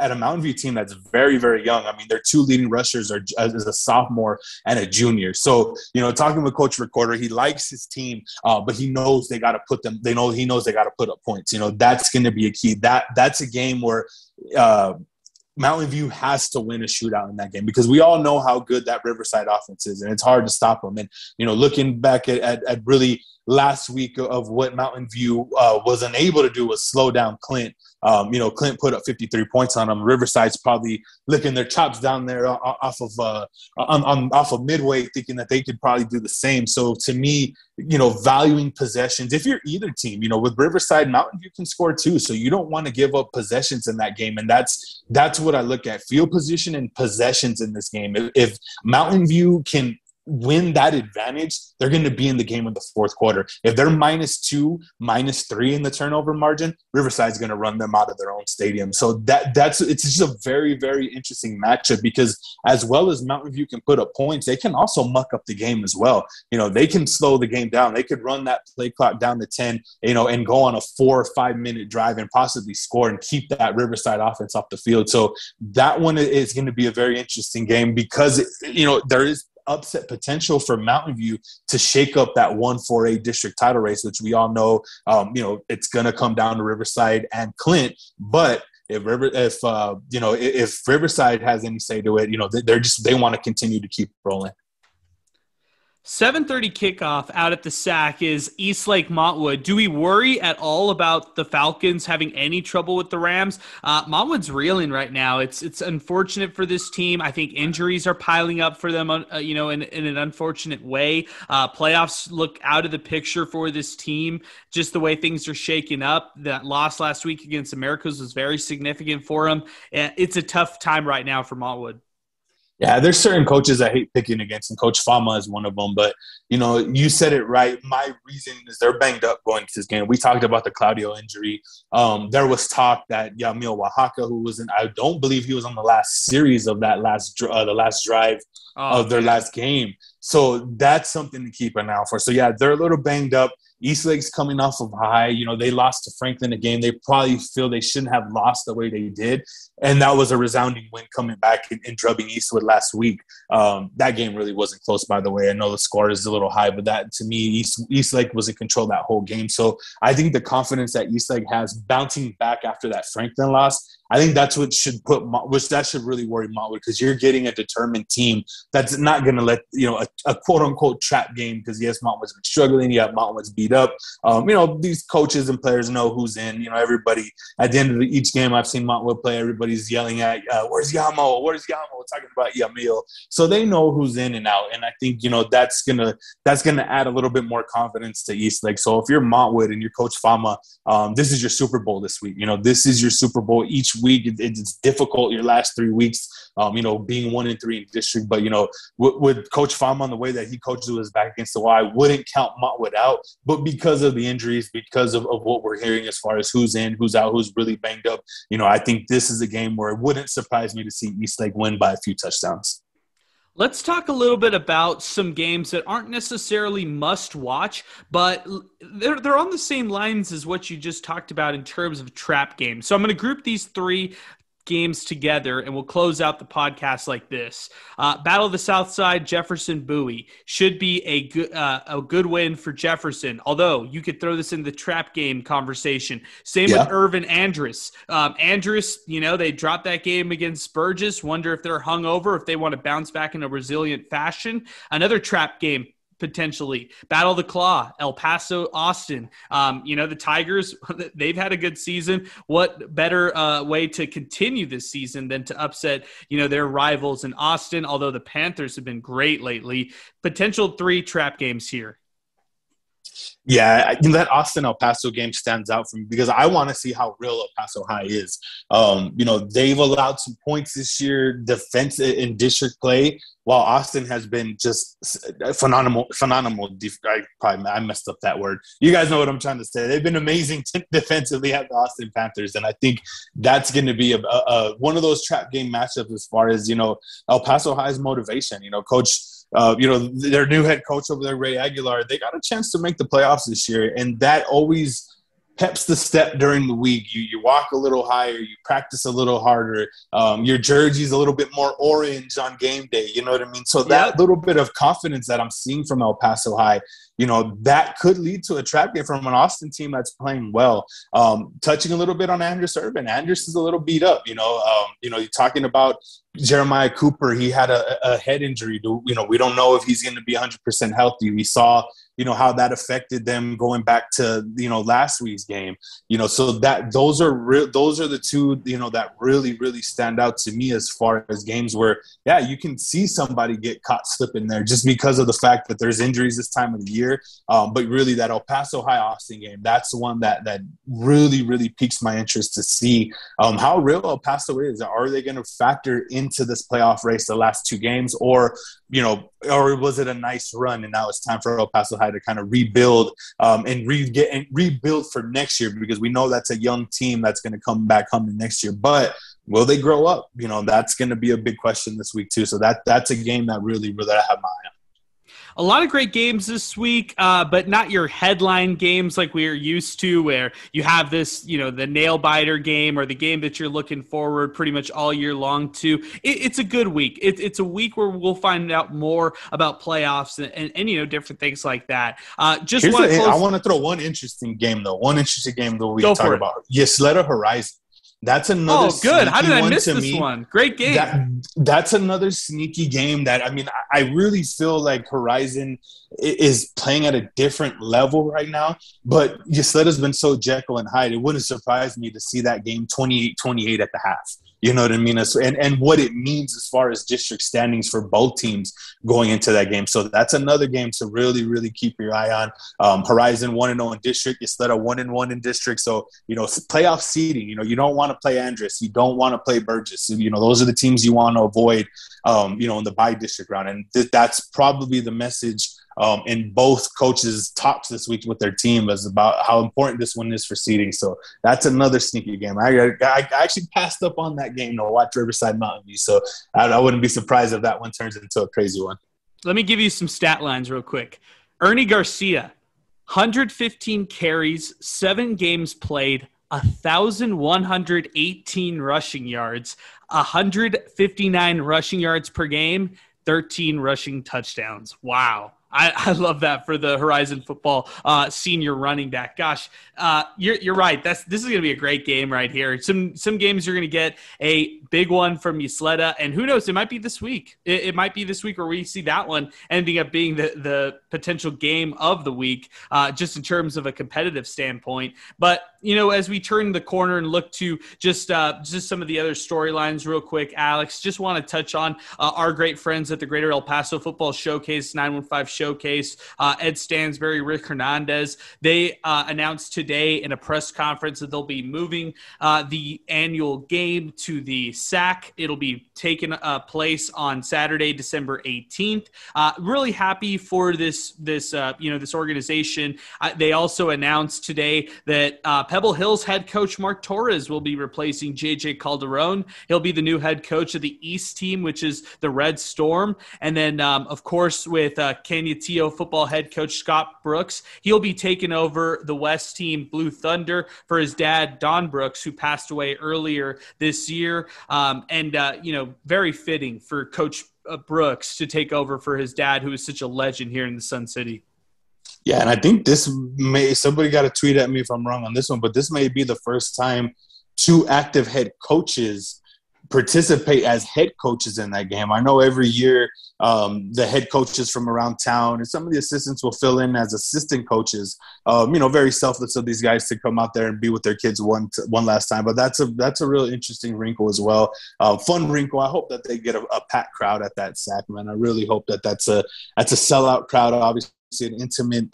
[SPEAKER 2] a Mountain View team that's very, very young. I mean, their 2 leading rushers are a sophomore and a junior. So, talking with Coach Recorder, he likes his team, but he knows they got to put them. He knows they got to put up points. That's going to be a key. That's a game where Mountain View has to win a shootout in that game because we all know how good that Riverside offense is, and it's hard to stop them. And looking back at really last week of what Mountain View was unable to do was slow down Clint. Clint put up 53 points on them. Riverside's probably licking their chops down there off of Midway, thinking that they could probably do the same. So to me, valuing possessions, if you're either team, with Riverside, Mountain View can score too. So you don't want to give up possessions in that game. And that's what I look at, field position and possessions in this game. If Mountain View can win that advantage, they're going to be in the game in the fourth quarter. If they're -2, -3 in the turnover margin, Riverside's going to run them out of their own stadium. So it's just a very, very interesting matchup because as well as Mountain View can put up points, they can also muck up the game as well. They can slow the game down. They could run that play clock down to 10, and go on a 4 or 5 minute drive and possibly score and keep that Riverside offense off the field. So that one is going to be a very interesting game because, there is upset potential for Mountain View to shake up that 1-4A district title race, which we all know, it's going to come down to Riverside and Clint. But if Riverside has any say to it, they want to continue to keep rolling.
[SPEAKER 1] 7:30 kickoff out at the SAC is Eastlake Montwood. Do we worry at all about the Falcons having any trouble with the Rams? Montwood's reeling right now. It's unfortunate for this team. I think injuries are piling up for them, in an unfortunate way. Playoffs look out of the picture for this team, just the way things are shaking up. That loss last week against Americas was very significant for them. It's a tough time right now for Montwood.
[SPEAKER 2] Yeah, there's certain coaches I hate picking against, and Coach Fama is one of them. But, you said it right. My reason is they're banged up going to this game. We talked about the Claudio injury. There was talk that Yamil Oaxaca, who was I don't believe he was on the last series of that the last drive of their last game. So that's something to keep an eye out for. So, yeah, they're a little banged up. Eastlake's coming off of high. They lost to Franklin a game they probably feel they shouldn't have lost the way they did. And that was a resounding win coming back and drubbing Eastwood last week. That game really wasn't close, by the way. I know the score is a little high, but that, to me, Eastlake was in control that whole game. So I think the confidence that Eastlake has bouncing back after that Franklin loss, I think that's what should that should really worry Montwood, because you're getting a determined team that's not going to let, a quote-unquote trap game, because, yes, Montwood's been struggling. Yeah, Montwood's beat up. These coaches and players know who's in. Everybody, at the end of each game I've seen Montwood play, everybody's yelling at, where's Yamo? Where's Yamo? Talking about Yamil. So they know who's in and out. And I think, that's gonna add a little bit more confidence to Eastlake. So if you're Montwood and you're Coach Fama, this is your Super Bowl this week. This is your Super Bowl each week. It's difficult your last 3 weeks, being 1-3 in district. But, with Coach Fama, on the way that he coaches his back against the wall, I wouldn't count Montwood out. But because of the injuries, because of what we're hearing as far as who's in, who's out, who's really banged up, I think this is a game where it wouldn't surprise me to see Eastlake win by a few touchdowns.
[SPEAKER 1] Let's talk a little bit about some games that aren't necessarily must watch, but they're on the same lines as what you just talked about in terms of trap games. So I'm going to group these three games together, and we'll close out the podcast like this. Battle of the South Side, Jefferson Bowie should be a good win for Jefferson, although you could throw this in the trap game conversation. Same with Irvin Andrus. Andrus, they dropped that game against Burgess. Wonder if they're hungover, if they want to bounce back in a resilient fashion. Another trap game, potentially. Battle of the Claw, El Paso, Austin. The Tigers, they've had a good season. What better way to continue this season than to upset, their rivals in Austin, although the Panthers have been great lately. Potential 3 trap games here.
[SPEAKER 2] Yeah, that Austin El Paso game stands out for me because I want to see how real El Paso High is. They've allowed some points this year, defense in district play, while Austin has been just phenomenal. I messed up that word. You guys know what I'm trying to say. They've been amazing defensively at the Austin Panthers, and I think that's going to be one of those trap game matchups as far as El Paso High's motivation. Coach. Their new head coach over there, Ray Aguilar, they got a chance to make the playoffs this year, and that always peps the step during the week. You walk a little higher, you practice a little harder, your jersey's a little bit more orange on game day, you know what I mean? So that little bit of confidence that I'm seeing from El Paso High, that could lead to a trap game from an Austin team that's playing well. Touching a little bit on Andrus Urban. Andrus is a little beat up, you're talking about Jeremiah Cooper. He had a head injury. We don't know if he's going to be 100% healthy. We saw, how that affected them going back to, last week's game, so that those are the two, that really, really stand out to me as far as games where, you can see somebody get caught slipping there just because of the fact that there's injuries this time of the year. But really that El Paso High Austin game, that's the one that really, really piques my interest to see how real El Paso is. Are they going to factor into this playoff race the last 2 games, or was it a nice run and now it's time for El Paso High to kind of rebuild and rebuild for next year, because we know that's a young team that's going to come back humming next year. But will they grow up? That's going to be a big question this week too. So that's a game that really, really I have my eye on.
[SPEAKER 1] A lot of great games this week, but not your headline games like we are used to, where you have this, the nail biter game or the game that you're looking forward pretty much all year long to. It's a good week. It's a week where we'll find out more about playoffs and different things like that.
[SPEAKER 2] I want to throw one interesting game though. We can talk about. Ysleta Horizon. That's another.
[SPEAKER 1] Oh, good. How did I miss this one? Great game.
[SPEAKER 2] That's another sneaky game that, I really feel like Horizon is playing at a different level right now. But Ysleta's been so Jekyll and Hyde. It wouldn't surprise me to see that game 28-28 at the half. You know what I mean? And what it means as far as district standings for both teams going into that game. So that's another game to really, really keep your eye on. Horizon 1-0 in district. Ysleta 1-1 in district. So, playoff seeding, you don't want to play Andress. You don't want to play Burgess. Those are the teams you want to avoid, in the by-district round. And that's probably the message in both coaches' talks this week with their team is about how important this one is for seeding. So that's another sneaky game. I actually passed up on that game to watch Riverside Mountain View. So I wouldn't be surprised if that one turns into a crazy one.
[SPEAKER 1] Let me give you some stat lines real quick. Ernie Garcia, 115 carries, 7 games played, 1,118 rushing yards, 159 rushing yards per game, 13 rushing touchdowns. Wow. I love that for the Horizon football senior running back. Gosh, you're right. This is going to be a great game right here. Some games you're going to get a big one from Ysleta, and who knows, it might be this week. It might be this week where we see that one ending up being the potential game of the week, just in terms of a competitive standpoint. But as we turn the corner and look to just some of the other storylines real quick, Alex, just want to touch on our great friends at the Greater El Paso Football Showcase, 915 Showcase, Ed Stansbury, Rick Hernandez. They announced today in a press conference that they'll be moving the annual game to the SAC. It'll be taking place on Saturday, December 18th. Really happy for this organization. They also announced today that Pebble Hills head coach Mark Torres will be replacing JJ Calderon. He'll be the new head coach of the East team, which is the Red Storm. And then, of course, with Canutillo football head coach Scott Brooks, he'll be taking over the West team Blue Thunder for his dad, Don Brooks, who passed away earlier this year. Very fitting for Coach Brooks to take over for his dad, who is such a legend here in the Sun City.
[SPEAKER 2] Yeah, and I think somebody got to tweet at me if I'm wrong on this one, but this may be the first time 2 active head coaches participate as head coaches in that game. I know every year the head coaches from around town and some of the assistants will fill in as assistant coaches. Very selfless of these guys to come out there and be with their kids one last time. But that's a real interesting wrinkle as well. Fun wrinkle. I hope that they get a packed crowd at that SAC, man. I really hope that's a sellout crowd. Obviously, an intimate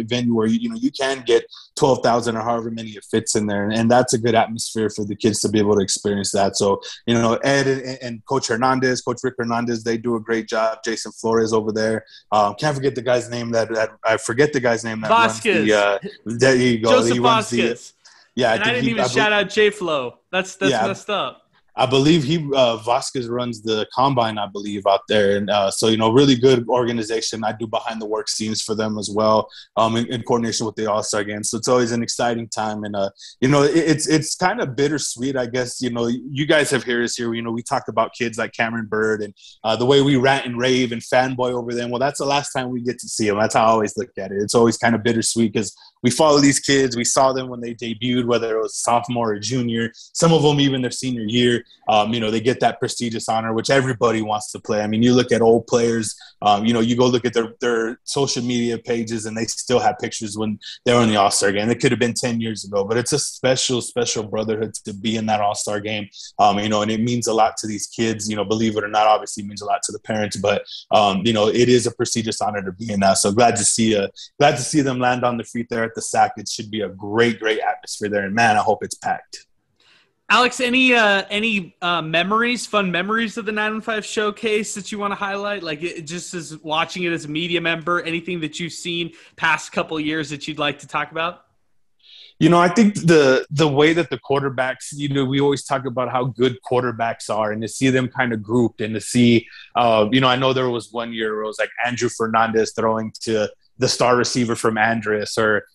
[SPEAKER 2] venue where you can get 12,000 or however many it fits in there, and that's a good atmosphere for the kids to be able to experience that. So Ed and Coach Rick Hernandez, they do a great job. Jason Flores over there, can't forget the guy's name that I forget the guy's name that
[SPEAKER 1] Vasquez.
[SPEAKER 2] There you go.
[SPEAKER 1] Joseph Vasquez.
[SPEAKER 2] Yeah,
[SPEAKER 1] and I didn't even shout out J-Flow. That's messed up.
[SPEAKER 2] I believe Vasquez runs the combine, I believe, out there. And so, really good organization. I do behind the work scenes for them as well, in coordination with the All-Star game. So it's always an exciting time. And, it's kind of bittersweet, I guess. You guys have heard us here. We talked about kids like Cameron Bird and the way we rant and rave and fanboy over them. Well, that's the last time we get to see them. That's how I always look at it. It's always kind of bittersweet because we follow these kids. We saw them when they debuted, whether it was sophomore or junior, some of them even their senior year. They get that prestigious honor, which everybody wants to play. I mean, you look at old players, you go look at their social media pages and they still have pictures when they were in the All-Star game. It could have been 10 years ago, but it's a special, special brotherhood to be in that All-Star game. And it means a lot to these kids, believe it or not, obviously it means a lot to the parents, but, it is a prestigious honor to be in that. So glad to see them land on their feet there at the SAC. It should be a great, great atmosphere there. And man, I hope it's packed.
[SPEAKER 1] Alex, any memories, fun memories of the 915 Showcase that you want to highlight? Like just as watching it as a media member, anything that you've seen past couple of years that you'd like to talk about?
[SPEAKER 2] I think the way that the quarterbacks, we always talk about how good quarterbacks are, and to see them kind of grouped, and to see, I know there was one year where it was like Andrew Fernandez throwing to the star receiver from Andress, or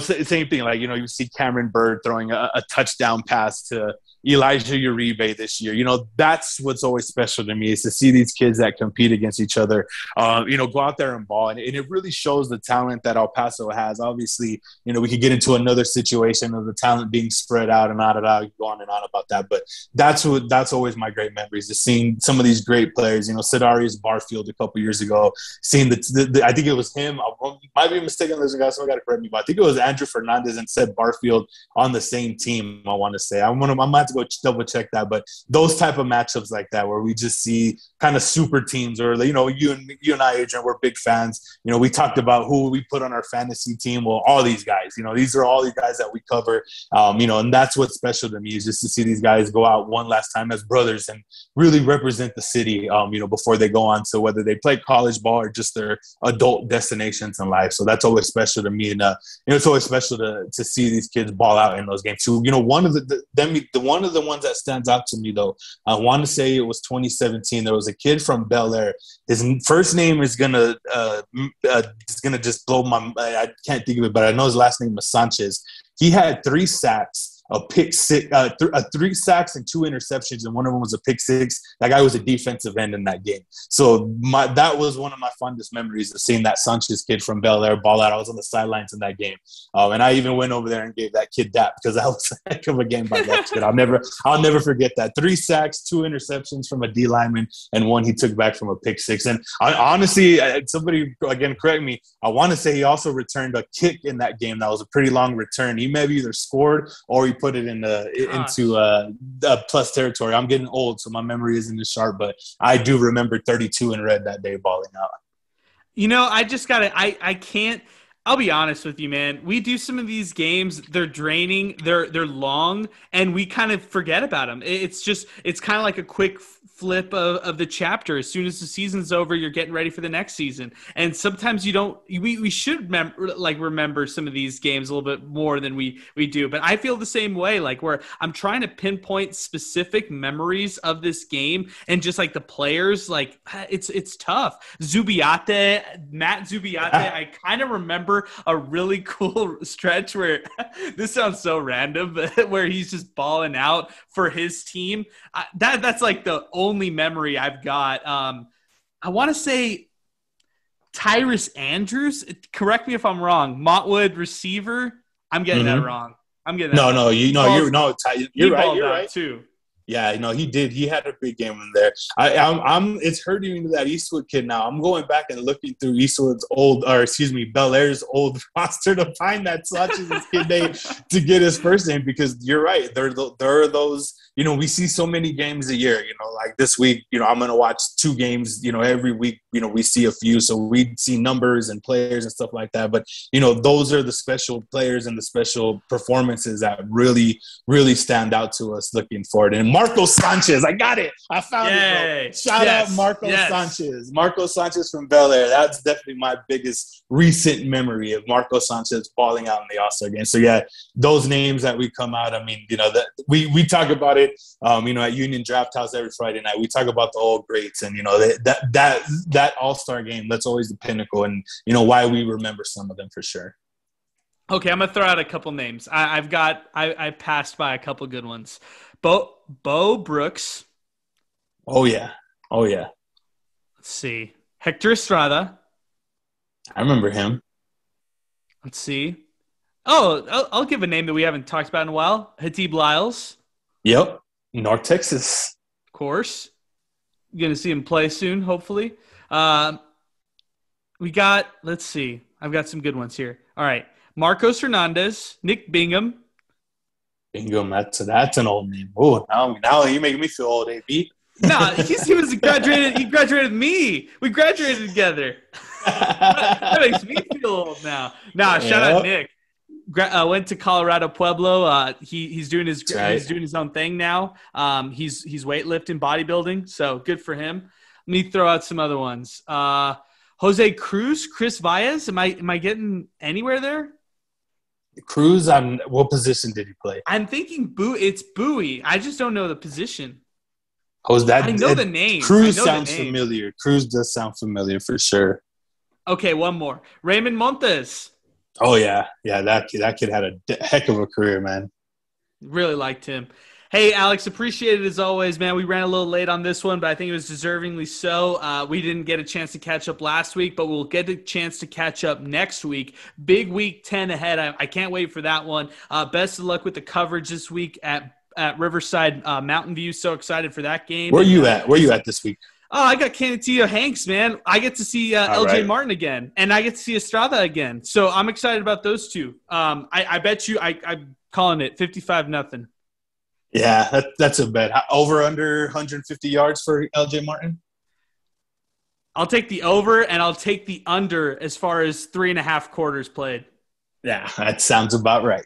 [SPEAKER 2] same thing. Like, you see Cameron Bird throwing a touchdown pass to Elijah Uribe this year. That's what's always special to me, is to see these kids that compete against each other, go out there and ball. And it really shows the talent that El Paso has. Obviously, we could get into another situation of the talent being spread out and out and out, go on and on about that. But that's always my great memories, is seeing some of these great players, Sidarius Barfield a couple years ago, seeing I think it was him. I might be mistaken. There's a guy, someone got to correct me, but I think it was Andrew Fernandez and Sid Barfield on the same team, I want to say. I'm going to go double check that, but those type of matchups like that, where we just see kind of super teams, or you and I, Adrian, we're big fans. We talked about who we put on our fantasy team. Well, all these guys, these are all these guys that we cover, and that's what's special to me, is just to see these guys go out one last time as brothers and really represent the city, before they go on to whether they play college ball or just their adult destinations in life. So that's always special to me, and it's always special to see these kids ball out in those games too. One of the ones that stands out to me, though, I want to say it was 2017. There was a kid from Bel Air. His first name is gonna just blow my. I can't think of it, but I know his last name was Sanchez. He had 3 sacks, a pick six, 3 sacks and 2 interceptions, and one of them was a pick six. That guy was a defensive end in that game. So that was one of my fondest memories, of seeing that Sanchez kid from Bel Air ball out. I was on the sidelines in that game, and I even went over there and gave that kid dap, because that was a heck of a game by that kid. I'll never forget that. 3 sacks, 2 interceptions from a D lineman, and 1 he took back from a pick six. And honestly, somebody again correct me, I want to say he also returned a kick in that game. That was a pretty long return. He maybe either scored or he put it into plus territory. I'm getting old, so my memory isn't as sharp, but I do remember 32 in red that day balling out.
[SPEAKER 1] I just gotta. I can't. I'll be honest with you, man. We do some of these games, they're draining, they're long, and we kind of forget about them. It's kind of like a quick flip of the chapter. As soon as the season's over, you're getting ready for the next season. And sometimes we should remember some of these games a little bit more than we do. But I feel the same way, like where I'm trying to pinpoint specific memories of this game, and just like the players, like it's tough. Matt Zubiate, I kind of remember a really cool stretch where this sounds so random, but where he's just balling out for his team. That's like the only memory I've got. I want to say Tyrus Andrews. Correct me if I'm wrong. Montwood receiver. I'm getting that wrong. You're right. You're right too.
[SPEAKER 2] Yeah, he did. He had a big game in there. It's hurting me, that Eastwood kid now. I'm going back and looking through Bel Air's old roster to find that Sanchez kid name to get his first name, because you're right. There are those, we see so many games a year, like this week, I'm going to watch 2 games, every week, we see a few. So we see numbers and players and stuff like that. But, those are the special players and the special performances that really, really stand out to us looking forward. And Marco Sanchez, I got it. I found it, bro. Shout out Marco Sanchez. Marco Sanchez from Bel Air. That's definitely my biggest recent memory of Marco Sanchez balling out in the All-Star game. So, yeah, those names that we come out, I mean, we talk about it, at Union Draft House every Friday night. We talk about the old greats, and, that All-Star game, that's always the pinnacle, and, why we remember some of them for sure.
[SPEAKER 1] Okay, I'm going to throw out a couple names. I passed by a couple good ones. Bo Brooks.
[SPEAKER 2] Oh, yeah.
[SPEAKER 1] Let's see. Hector Estrada.
[SPEAKER 2] I remember him.
[SPEAKER 1] Let's see. Oh, I'll give a name that we haven't talked about in a while. Hatib Lyles.
[SPEAKER 2] Yep. North Texas.
[SPEAKER 1] Of course. You're going to see him play soon, hopefully. Let's see. I've got some good ones here. All right. Marcos Hernandez. Nick Bingham.
[SPEAKER 2] Bingham, that's an old name. Oh, now you're making me feel old, AB.
[SPEAKER 1] No, he was graduated. He graduated me. We graduated together. That makes me feel old now. Shout out Nick. Went to Colorado Pueblo. He's doing his own thing now. He's weightlifting, bodybuilding. So good for him. Let me throw out some other ones. Jose Cruz, Chris Valles. Am I getting anywhere there?
[SPEAKER 2] Cruz, on what position did he play?
[SPEAKER 1] I'm thinking it's Bowie. I just don't know the position.
[SPEAKER 2] Oh, is that?
[SPEAKER 1] I know the name.
[SPEAKER 2] Cruz sounds familiar. Cruz does sound familiar for sure.
[SPEAKER 1] Okay, one more. Raymond Montes.
[SPEAKER 2] Oh yeah. That kid had a heck of a career, man.
[SPEAKER 1] Really liked him. Hey, Alex, appreciate it as always, man. We ran a little late on this one, but I think it was deservingly so. We didn't get a chance to catch up last week, but we'll get a chance to catch up next week. Big week 10 ahead. I can't wait for that one. Best of luck with the coverage this week at Riverside Mountain View. So excited for that game.
[SPEAKER 2] Where you at? Where you at this week?
[SPEAKER 1] Oh, I got Canatio Hanks, man. I get to see LJ Martin again, and I get to see Estrada again. So I'm excited about those two. I bet you I'm calling it 55-0.
[SPEAKER 2] Yeah, that's a bet. Over under 150 yards for LJ Martin?
[SPEAKER 1] I'll take the over, and I'll take the under as far as 3.5 quarters played.
[SPEAKER 2] Yeah, that sounds about right.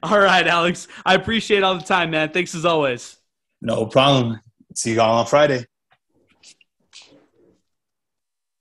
[SPEAKER 1] All right, Alex. I appreciate all the time, man. Thanks as always.
[SPEAKER 2] No problem. See you all on Friday.